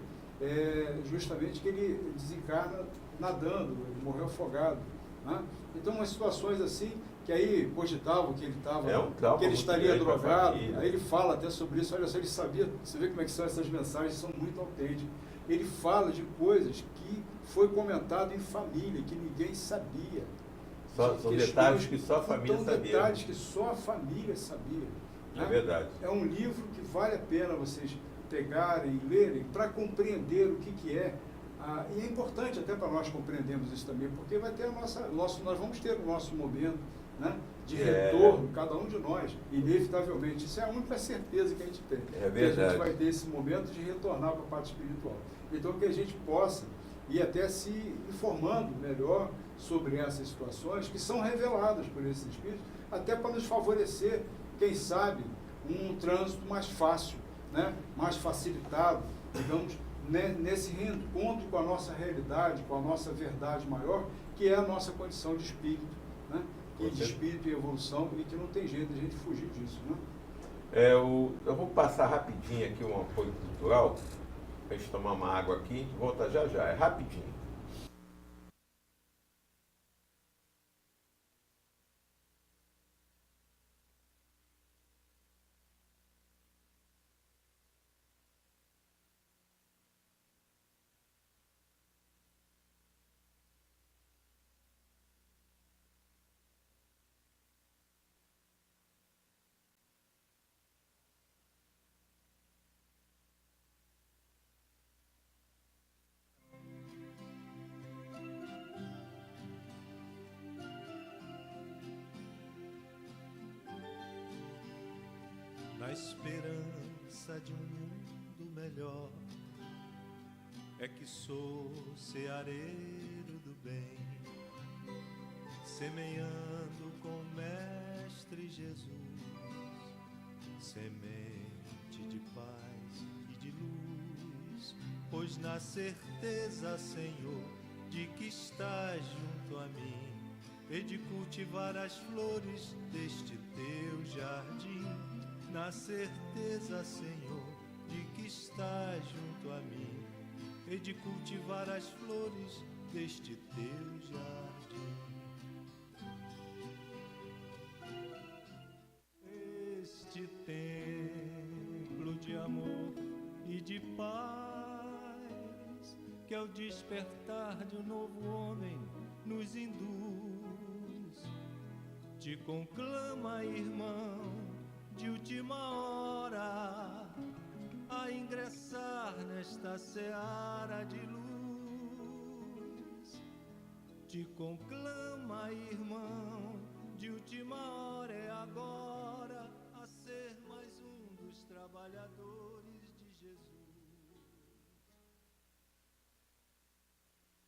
justamente que ele desencarna nadando, ele morreu afogado. Né? Então, umas situações assim, que aí cogitavam que ele estava, que ele estaria drogado, aí ele fala até sobre isso, olha só, ele sabia, você vê como é que são essas mensagens, são muito autênticas. Ele fala de coisas que foi comentado em família, que ninguém sabia. São detalhes que só a família sabia. Detalhes que só a família sabia. É verdade. É um livro que vale a pena vocês pegarem e lerem para compreender o que é. E é importante até para nós compreendermos isso também, porque vai ter nós vamos ter o nosso momento, né, de retorno, cada um de nós, inevitavelmente. Isso é a única certeza que a gente tem. É verdade. Que a gente vai ter esse momento de retornar para a parte espiritual. Então, que a gente possa ir até se informando melhor sobre essas situações que são reveladas por esses espíritos, até para nos favorecer, quem sabe, um trânsito mais fácil, né, mais facilitado, digamos, nesse reencontro com a nossa realidade, com a nossa verdade maior, que é a nossa condição de espírito, né? E de espírito e evolução, e que não tem jeito de a gente fugir disso. Né? Eu vou passar rapidinho aqui um apoio cultural, para a gente tomar uma água aqui, a gente volta já, é rapidinho. Na esperança de um mundo melhor, é que sou ceareiro do bem, semeando com o Mestre Jesus, semente de paz e de luz, pois na certeza, Senhor, de que estás junto a mim, e de cultivar as flores deste teu jardim. Na certeza, Senhor, de que estás junto a mim, e de cultivar as flores deste teu jardim. Este templo de amor e de paz, que ao despertar de um novo homem nos induz, te conclama, irmão, de última hora, a ingressar nesta seara de luz. Te conclama, irmão, de última hora, é agora, a ser mais um dos trabalhadores de Jesus.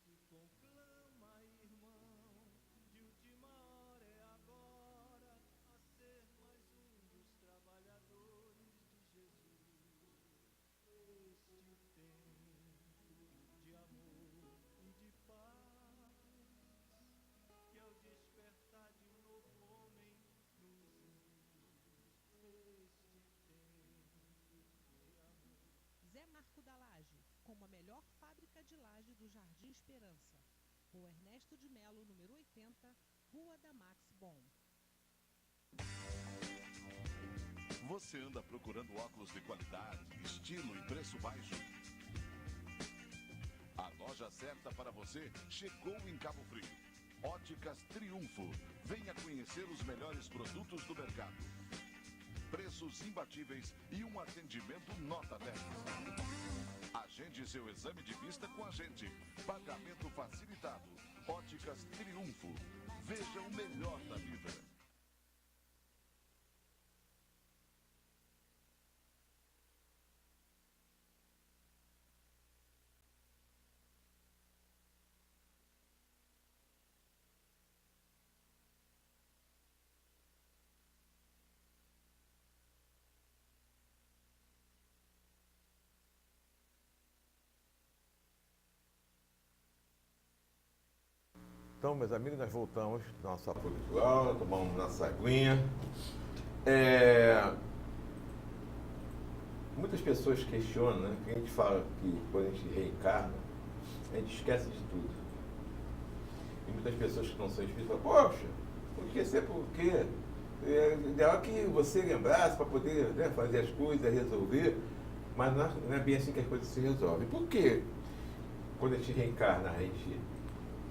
Te conclama, irmão, de última hora, é agora, a ser mais um dos trabalhadores de Jesus. Este templo de amor e de paz, que ao despertar de um novo homem nos induz. Este templo Jardim Esperança. Rua Ernesto de Melo, número 80, Rua da Max Bon. Você anda procurando óculos de qualidade, estilo e preço baixo? A loja certa para você chegou em Cabo Frio. Óticas Triunfo. Venha conhecer os melhores produtos do mercado. Preços imbatíveis e um atendimento nota 10. Agende seu exame de vista com a gente. Pagamento facilitado. Óticas Triunfo. Veja o melhor da vida. Então, meus amigos, nós voltamos do nosso apoio ritual, tomamos nossa aguinha. Muitas pessoas questionam, né? Que a gente fala que quando a gente reencarna, a gente esquece de tudo. E muitas pessoas que não são espíritas falam, poxa, vou esquecer por quê? É ideal que você lembrasse para poder, né, fazer as coisas, resolver, mas não é bem assim que as coisas se resolvem. Por quê? Quando a gente reencarna, a gente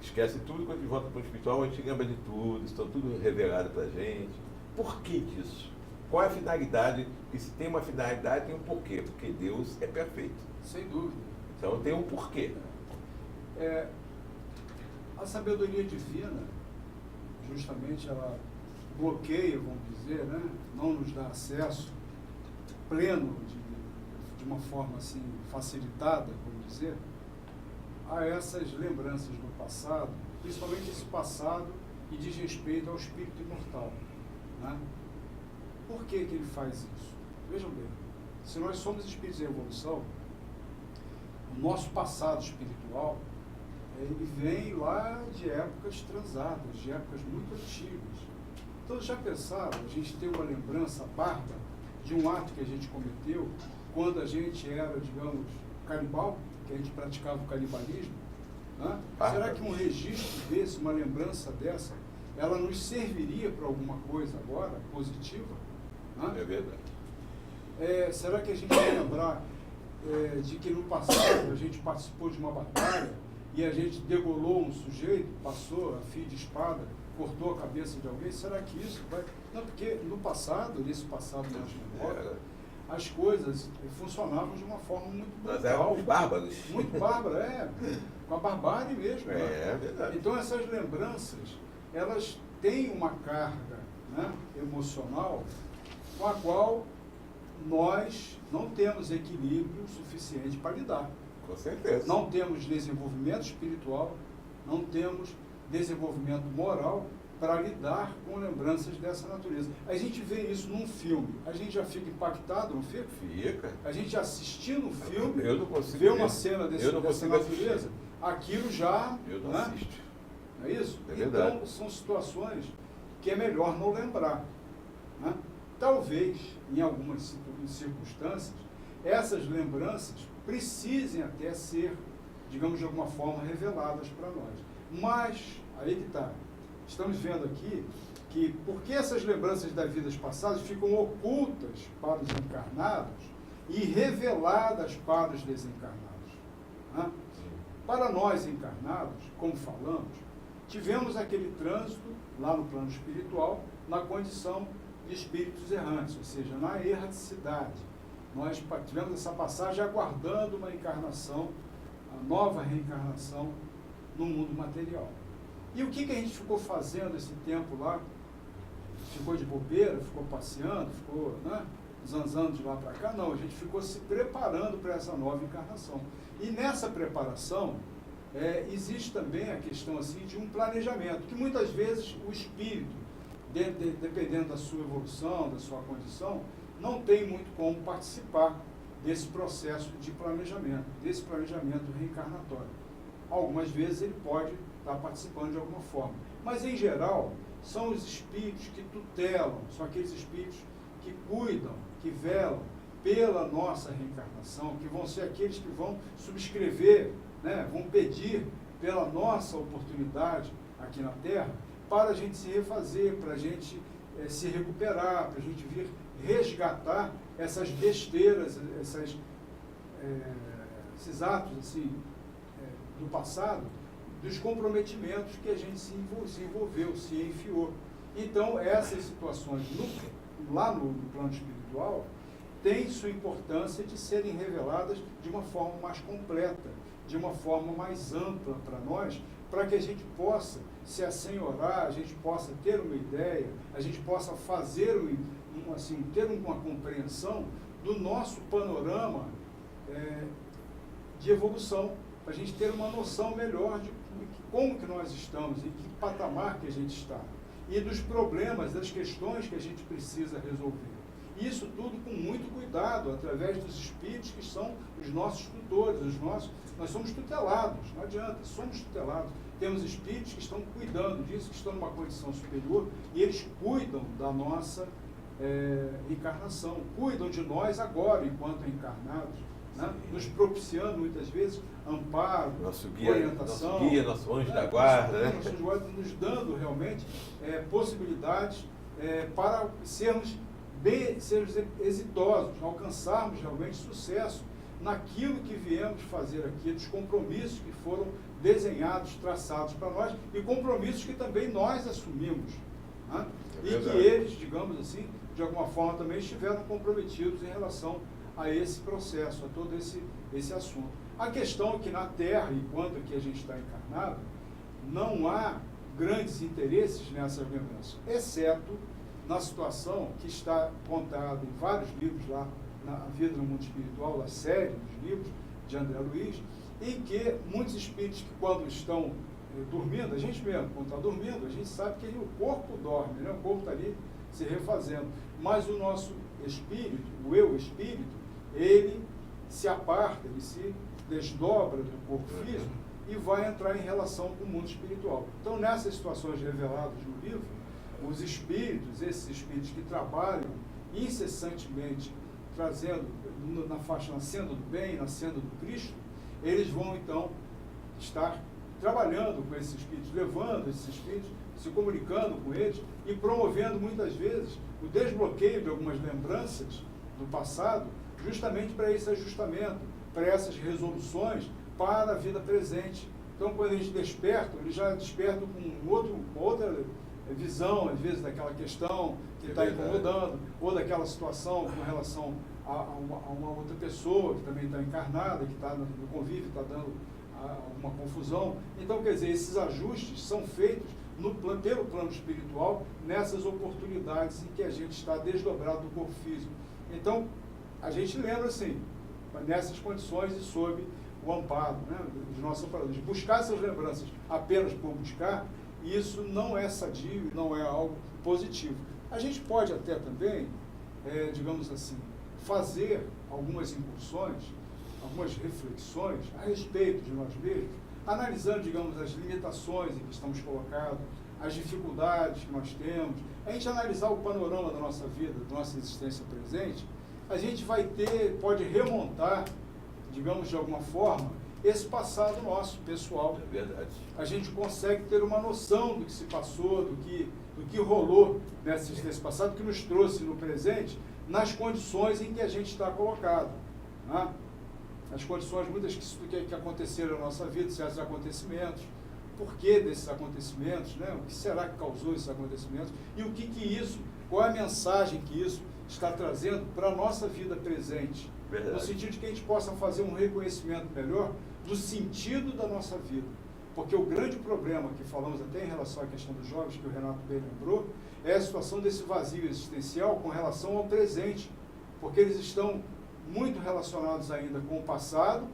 esquece tudo, quando a gente volta para o espiritual, a gente lembra de tudo, está tudo revelado para a gente. Por que disso? Qual é a finalidade? E se tem uma finalidade, tem um porquê, porque Deus é perfeito. Sem dúvida. Então tem um porquê. A sabedoria divina, justamente, ela bloqueia, vamos dizer, né? Não nos dá acesso pleno, de uma forma assim, facilitada, vamos dizer, a essas lembranças do passado, principalmente esse passado que diz respeito ao espírito imortal. Né? Por que ele faz isso? Vejam bem, se nós somos espíritos em evolução, o nosso passado espiritual, ele vem lá de épocas transadas, de épocas muito antigas. Então, já pensaram a gente ter uma lembrança bárbara de um ato que a gente cometeu quando a gente era, digamos, canibal, que a gente praticava o canibalismo? Né? Será que um registro desse, uma lembrança dessa, ela nos serviria para alguma coisa agora, positiva? Né? É verdade. Será que a gente vai lembrar de que no passado a gente participou de uma batalha e a gente degolou um sujeito, passou a fio de espada, cortou a cabeça de alguém? Será que isso vai... Não, porque no passado, nesse passado mais remoto, as coisas funcionavam de uma forma muito brutal. Nós éramos bárbaros. Muito bárbara, com a barbárie mesmo. É, né? é verdade. Então essas lembranças, elas têm uma carga, né, emocional com a qual nós não temos equilíbrio suficiente para lidar. Com certeza. Não temos desenvolvimento espiritual, não temos desenvolvimento moral para lidar com lembranças dessa natureza. A gente vê isso num filme, a gente já fica impactado, não fica? Fica. A gente assistindo um filme, Eu não consigo vê ver. uma cena dessa natureza, aquilo já... Eu não né? assisto. Não é isso? É verdade. Então, são situações que é melhor não lembrar. Né? Talvez, em algumas circunstâncias, essas lembranças precisem até ser, digamos, de alguma forma, reveladas para nós. Mas, aí que está, estamos vendo aqui que, porque essas lembranças das vidas passadas ficam ocultas para os encarnados e reveladas para os desencarnados. Né? Para nós encarnados, como falamos, tivemos aquele trânsito lá no plano espiritual, na condição de espíritos errantes, ou seja, na erraticidade. Nós tivemos essa passagem aguardando uma encarnação, a nova reencarnação no mundo material. E o que a gente ficou fazendo esse tempo lá? Ficou de bobeira, ficou passeando, ficou, né, zanzando de lá para cá? Não, a gente ficou se preparando para essa nova encarnação. E nessa preparação, existe também a questão assim, de um planejamento, que muitas vezes o espírito, dependendo da sua evolução, da sua condição, não tem muito como participar desse processo de planejamento, desse planejamento reencarnatório. Algumas vezes ele pode estar participando de alguma forma, mas em geral são os espíritos que tutelam, são aqueles espíritos que cuidam, que velam pela nossa reencarnação, que vão ser aqueles que vão subscrever, né, vão pedir pela nossa oportunidade aqui na Terra, para a gente se refazer, para a gente se recuperar, para a gente vir resgatar essas besteiras, esses atos assim, do passado, dos comprometimentos que a gente se envolveu, se enfiou. Então, essas situações lá no plano espiritual têm sua importância de serem reveladas de uma forma mais completa, de uma forma mais ampla para nós, para que a gente possa se assenhorar, a gente possa ter uma ideia, a gente possa fazer ter uma compreensão do nosso panorama de evolução, para a gente ter uma noção melhor de como que nós estamos, em que patamar que a gente está, e dos problemas, das questões que a gente precisa resolver. Isso tudo com muito cuidado, através dos espíritos que são os nossos tutores, nós somos tutelados, não adianta, somos tutelados. Temos espíritos que estão cuidando disso, que estão numa condição superior, e eles cuidam da nossa encarnação, cuidam de nós agora, enquanto encarnados, né? Nos propiciando, muitas vezes, amparo, orientação. Nosso guia, nosso anjo da guarda. Nosso anjo da guarda, nos dando realmente possibilidades para sermos exitosos, alcançarmos realmente sucesso naquilo que viemos fazer aqui, dos compromissos que foram desenhados, traçados para nós, e compromissos que também nós assumimos, né? E que eles, digamos assim, de alguma forma também estiveram comprometidos em relação a esse processo, a todo esse assunto. A questão é que na Terra, enquanto aqui a gente está encarnado, não há grandes interesses nessas lembranças, exceto na situação que está contada em vários livros lá, na Vida no Mundo Espiritual, a série dos livros de André Luiz, em que muitos espíritos que quando estão dormindo, a gente mesmo, quando está dormindo, a gente sabe que o corpo dorme, né? O corpo está ali se refazendo, mas o nosso espírito, o eu espírito, ele se aparta, ele se desdobra do corpo físico e vai entrar em relação com o mundo espiritual. Então, nessas situações reveladas no livro, os espíritos, esses espíritos que trabalham incessantemente, trazendo, nascendo do bem, nascendo do Cristo, eles vão, então, estar trabalhando com esses espíritos, levando esses espíritos, se comunicando com eles e promovendo, muitas vezes, o desbloqueio de algumas lembranças do passado, justamente para esse ajustamento, para essas resoluções para a vida presente. Então, quando a gente desperta, ele já desperta com outra visão, às vezes, daquela questão que está incomodando, ou daquela situação com relação a uma outra pessoa que também está encarnada, que está no convívio, está dando alguma confusão. Então, quer dizer, esses ajustes são feitos pelo plano espiritual nessas oportunidades em que a gente está desdobrado do corpo físico. Então, a gente lembra, assim, nessas condições e sob o amparo, né, dos nossos amparadores. Buscar essas lembranças apenas por buscar, isso não é sadio, não é algo positivo. A gente pode até também, digamos assim, fazer algumas incursões, algumas reflexões a respeito de nós mesmos, analisando, digamos, as limitações em que estamos colocados, as dificuldades que nós temos, a gente analisar o panorama da nossa vida, da nossa existência presente, a gente pode remontar, digamos, de alguma forma, esse passado nosso, pessoal. É verdade. A gente consegue ter uma noção do que se passou, do que rolou nesse passado, que nos trouxe no presente, nas condições em que a gente está colocado, né? As condições muitas que aconteceram na nossa vida, certos acontecimentos, por que desses acontecimentos, né? O que será que causou esses acontecimentos e o que isso, qual é a mensagem que isso está trazendo para a nossa vida presente. Verdade. No sentido de que a gente possa fazer um reconhecimento melhor do sentido da nossa vida. Porque o grande problema que falamos até em relação à questão dos jovens, que o Renato bem lembrou, é a situação desse vazio existencial com relação ao presente. Porque eles estão muito relacionados ainda com o passado,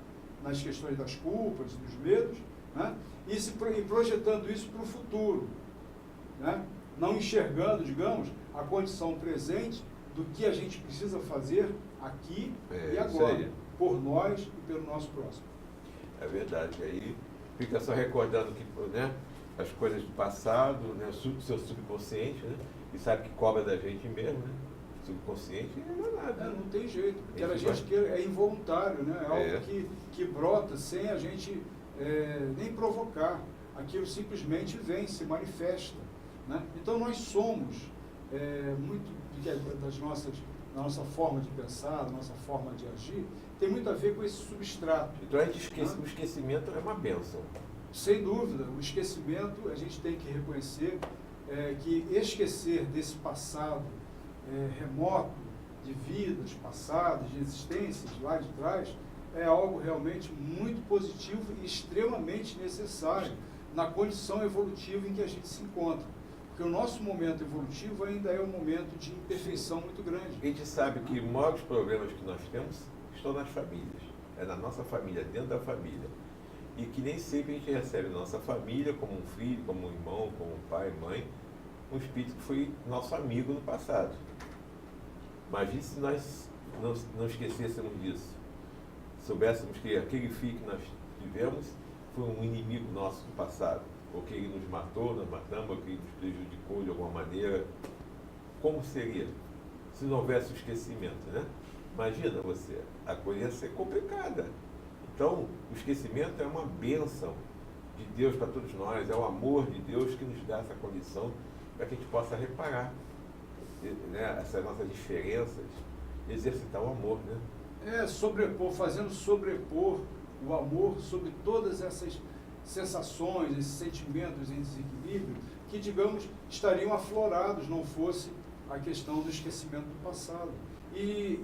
nas questões das culpas, dos medos, né? E projetando isso para o futuro, né? Não enxergando, digamos, a condição presente do que a gente precisa fazer aqui e agora, por nós e pelo nosso próximo. É verdade. Aí fica só recordando que, né, as coisas do passado, né, o seu subconsciente, né, e sabe que cobra da gente mesmo, né? Subconsciente não é nada. Não tem jeito, porque a gente que é involuntário, né? É algo que brota sem a gente nem provocar. Aquilo simplesmente vem, se manifesta, né? Então nós somos muito da nossa forma de pensar, da nossa forma de agir, tem muito a ver com esse substrato. Então a gente esquece, o esquecimento é uma bênção. Sem dúvida, o esquecimento, a gente tem que reconhecer que esquecer desse passado remoto, de vidas passadas, de existências lá de trás, é algo realmente muito positivo e extremamente necessário na condição evolutiva em que a gente se encontra. Porque o nosso momento evolutivo ainda é um momento de imperfeição muito grande. A gente sabe que os maiores problemas que nós temos estão nas famílias. É na nossa família, dentro da família. E que nem sempre a gente recebe na nossa família, como um filho, como um irmão, como um pai, mãe, um espírito que foi nosso amigo no passado. Imagine se nós não esquecêssemos disso. Soubéssemos que aquele filho que nós tivemos foi um inimigo nosso do passado. Ou que ele nos matou, nós matamos, ou que ele nos prejudicou de alguma maneira. Como seria se não houvesse o esquecimento, né? Imagina você, a coisa ia ser complicada. Então, o esquecimento é uma bênção de Deus para todos nós, é o amor de Deus que nos dá essa condição para que a gente possa reparar, né, essas nossas diferenças, exercitar o amor, né? Fazendo sobrepor o amor sobre todas essas sensações, esses sentimentos em desequilíbrio que, digamos, estariam aflorados não fosse a questão do esquecimento do passado. E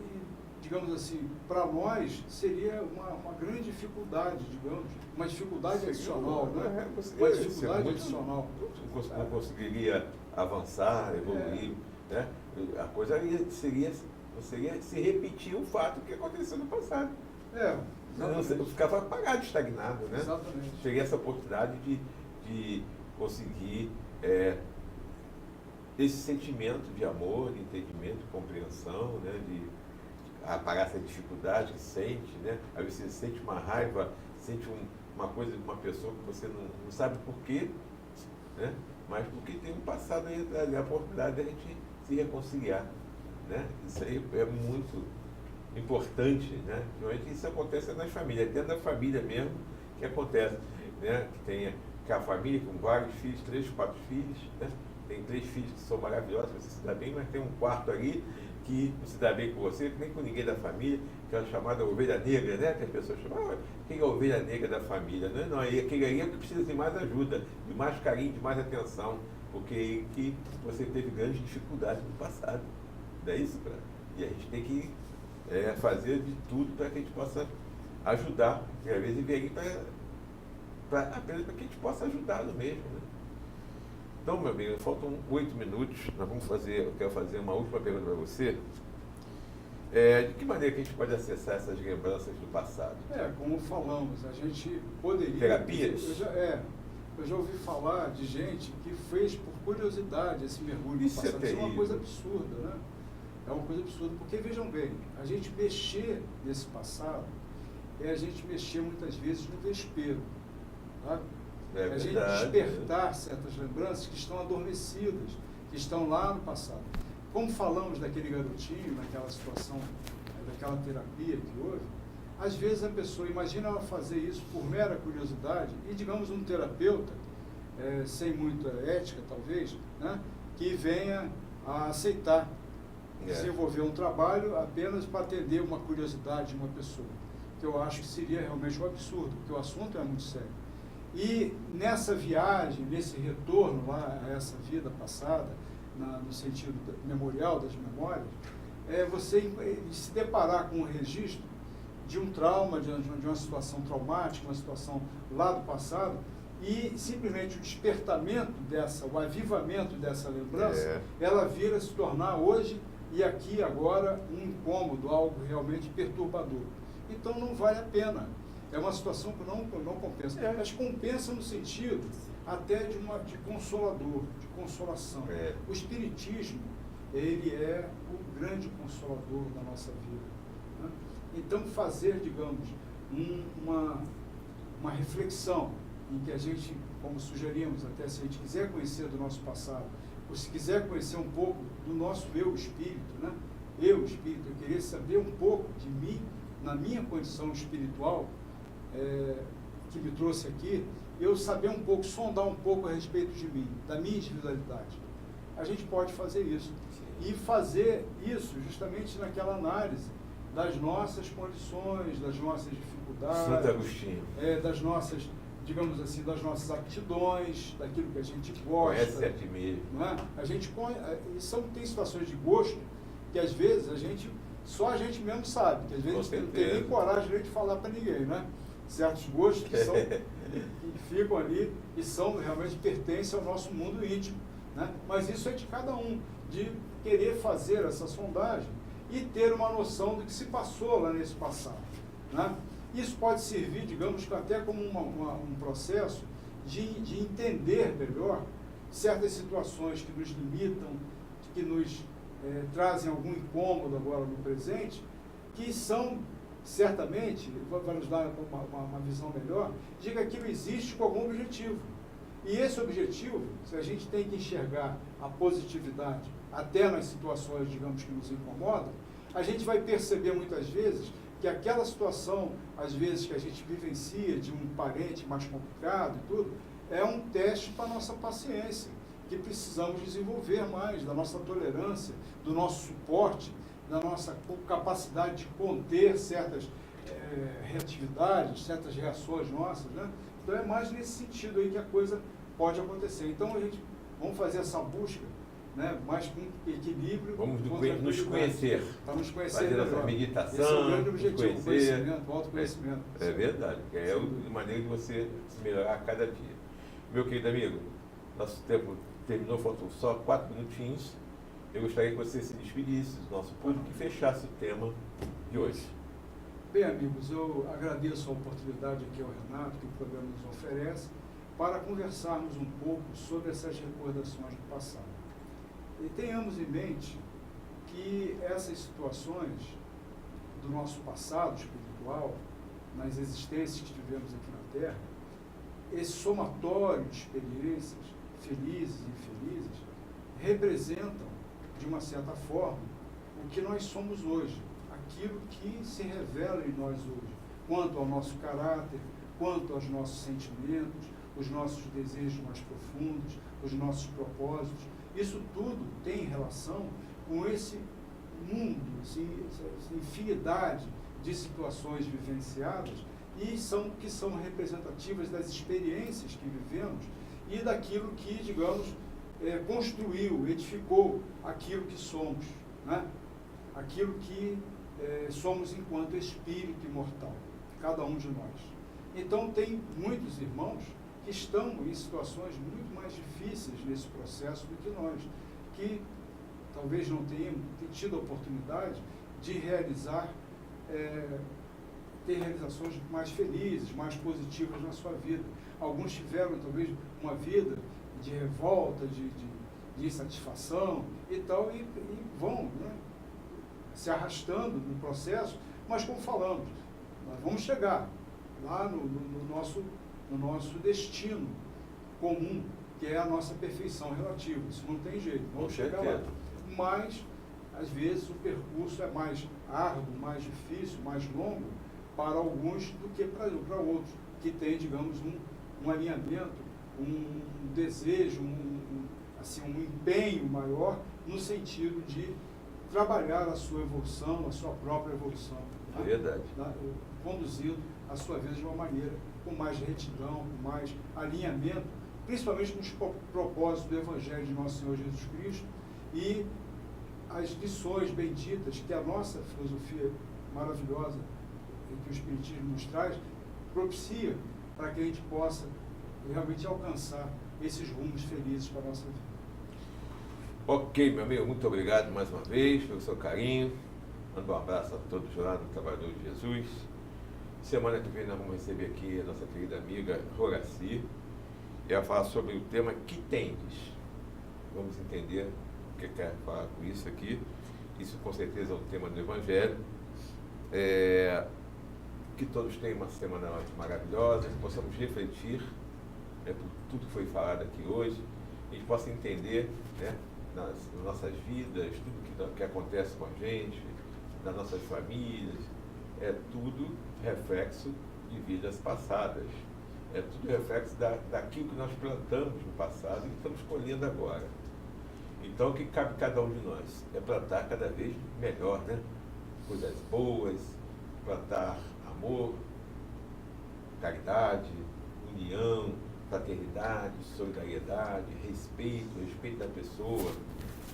digamos assim, para nós seria uma grande dificuldade, digamos, uma dificuldade adicional, né? Uma dificuldade adicional. Não conseguiria avançar, evoluir, né? A coisa seria se repetir o fato que aconteceu no passado. Não ficava apagado, estagnado, né? Exatamente. Teria essa oportunidade de conseguir esse sentimento de amor, de entendimento, de compreensão, né? De apagar essa dificuldade que sente, né? Às vezes você sente uma raiva, sente uma coisa de uma pessoa que você não sabe por quê, né? Mas porque tem um passado aí, a oportunidade de a gente se reconciliar, né? Isso aí é muito importante, né? Normalmente isso acontece nas famílias, dentro da família mesmo que acontece, né? Que a família com vários filhos, 3, 4 filhos, né? Tem 3 filhos que são maravilhosos, você se dá bem, mas tem um quarto ali que não se dá bem com você, nem com ninguém da família, que é a chamada ovelha negra, né? Que as pessoas chamam, quem é a ovelha negra da família? Não, aquele aí é o que precisa de mais ajuda, de mais carinho, de mais atenção, porque que você teve grandes dificuldades no passado. Não é isso, cara? E a gente tem que fazer de tudo para que a gente possa ajudar, porque às vezes vem aqui apenas para que a gente possa ajudá-lo mesmo, né? Então, meu amigo, faltam 8 minutos, eu quero fazer uma última pergunta para você. De que maneira que a gente pode acessar essas lembranças do passado? Como falamos, a gente poderia... Terapias? Eu já ouvi falar de gente que fez por curiosidade esse mergulho no passado. Isso é uma coisa absurda, né? É uma coisa absurda, porque vejam bem, a gente mexer nesse passado é a gente mexer muitas vezes no vespeiro, tá? A gente despertar certas lembranças que estão adormecidas, que estão lá no passado. Como falamos daquele garotinho, naquela situação, daquela terapia que houve, às vezes a pessoa, imagina ela fazer isso por mera curiosidade, e digamos um terapeuta, sem muita ética talvez, né, que venha a aceitar desenvolver um trabalho apenas para atender uma curiosidade de uma pessoa, que eu acho que seria realmente um absurdo, porque o assunto é muito sério. E nessa viagem, nesse retorno lá a essa vida passada, no sentido memorial das memórias, você se deparar com um registro de um trauma, de uma situação traumática, uma situação lá do passado, e simplesmente o despertamento o avivamento dessa lembrança, ela vira se tornar hoje e aqui agora um incômodo, algo realmente perturbador. Então não vale a pena. É uma situação que não compensa. Mas compensa no sentido até de consolador, de consolação. O Espiritismo, ele é o grande consolador da nossa vida, né? Então fazer, digamos, uma reflexão em que a gente, como sugerimos até, se a gente quiser conhecer do nosso passado, ou se quiser conhecer um pouco do nosso eu espírito, né? Eu espírito, eu queria saber um pouco de mim, na minha condição espiritual, que me trouxe aqui, eu saber um pouco, sondar um pouco a respeito de mim, da minha individualidade. A gente pode fazer isso. E fazer isso justamente naquela análise das nossas condições, das nossas dificuldades, Santo Agostinho. Das nossas, digamos assim, das nossas aptidões, daquilo que a gente gosta. Conhece a ti mesmo. Não é? A gente tem situações de gosto que às vezes só a gente mesmo sabe, que às vezes a gente não tem nem coragem de falar para ninguém, né? Certos gostos que ficam ali e realmente pertencem ao nosso mundo íntimo, né? Mas isso é de cada um, de querer fazer essa sondagem e ter uma noção do que se passou lá nesse passado, né? Isso pode servir, digamos, até como um processo de entender melhor certas situações que nos limitam, que nos trazem algum incômodo agora no presente, que são, certamente, vai nos dar uma visão melhor, de que aquilo existe com algum objetivo. E esse objetivo, se a gente tem que enxergar a positividade até nas situações, digamos, que nos incomodam, a gente vai perceber muitas vezes que aquela situação, às vezes, que a gente vivencia de um parente mais complicado e tudo, é um teste para a nossa paciência, que precisamos desenvolver mais, da nossa tolerância, do nosso suporte, da nossa capacidade de conter certas reatividades, certas reações nossas, né? Então é mais nesse sentido aí que a coisa pode acontecer. Então vamos fazer essa busca, né, mais com equilíbrio. Vamos nos conhecer. Para nos conhecer fazer melhor. essa meditação. Esse é o grande objetivo, o conhecimento, o autoconhecimento. É verdade. É uma maneira de você se melhorar a cada dia. Meu querido amigo, nosso tempo terminou, faltam só 4 minutinhos. Eu gostaria que você se despedisse do nosso público e fechasse o tema de hoje. Bem, amigos, eu agradeço a oportunidade aqui ao Renato, que o programa nos oferece, para conversarmos um pouco sobre essas recordações do passado. E tenhamos em mente que essas situações do nosso passado espiritual, nas existências que tivemos aqui na Terra, esse somatório de experiências, felizes e infelizes, representam, de uma certa forma, o que nós somos hoje, aquilo que se revela em nós hoje, quanto ao nosso caráter, quanto aos nossos sentimentos, os nossos desejos mais profundos, os nossos propósitos. Isso tudo tem relação com esse mundo, assim, essa infinidade de situações vivenciadas e que são representativas das experiências que vivemos e daquilo que, digamos, construiu, edificou aquilo que somos, né? Aquilo que somos enquanto espírito imortal, cada um de nós. Então, tem muitos irmãos que estão em situações muito mais difíceis nesse processo do que nós, que talvez não tenham tido a oportunidade de realizar, ter realizações mais felizes, mais positivas na sua vida. Alguns tiveram, talvez, uma vida de revolta, de insatisfação e tal, e vão, né, se arrastando no processo, mas como falamos, nós vamos chegar lá no nosso destino comum, que é a nossa perfeição relativa. Isso não tem jeito, vamos chegar lá. Mas, às vezes, o percurso é mais árduo, mais difícil, mais longo para alguns do que para outros, que têm, digamos, um alinhamento, um desejo, um empenho maior no sentido de trabalhar a sua evolução, a sua própria evolução. É verdade. Conduzindo a sua vida de uma maneira com mais retidão, com mais alinhamento, principalmente com os propósitos do Evangelho de Nosso Senhor Jesus Cristo e as lições benditas que a nossa filosofia maravilhosa que o Espiritismo nos traz propicia para que a gente possa realmente alcançar esses rumos felizes para a nossa vida. Ok, meu amigo, muito obrigado mais uma vez pelo seu carinho. Mando um abraço a todos lá no Trabalhador de Jesus. Semana que vem nós vamos receber aqui a nossa querida amiga Horaci. E ela falar sobre o tema Que Tendes. Vamos entender o que quer falar com isso aqui. Isso com certeza é o tema do Evangelho. Que todos tenham uma semana maravilhosa, que possamos refletir, por tudo que foi falado aqui hoje, a gente possa entender, né, nas nossas vidas, tudo que acontece com a gente, nas nossas famílias, é tudo reflexo de vidas passadas. É tudo reflexo daquilo que nós plantamos no passado e que estamos colhendo agora. Então, o que cabe a cada um de nós? É plantar cada vez melhor, né? Coisas boas, plantar amor, caridade, união, fraternidade, solidariedade, respeito da pessoa,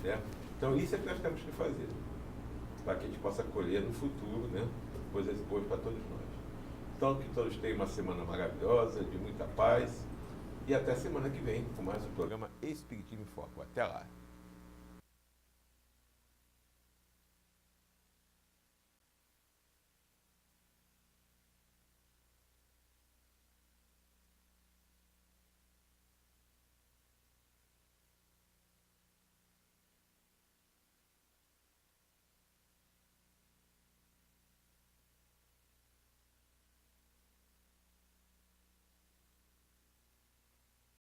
né? Então, isso é que nós temos que fazer, para que a gente possa colher no futuro, né, coisas boas para todos nós. Então, que todos tenham uma semana maravilhosa, de muita paz, e até semana que vem com mais um programa Espiritismo em Foco. Até lá!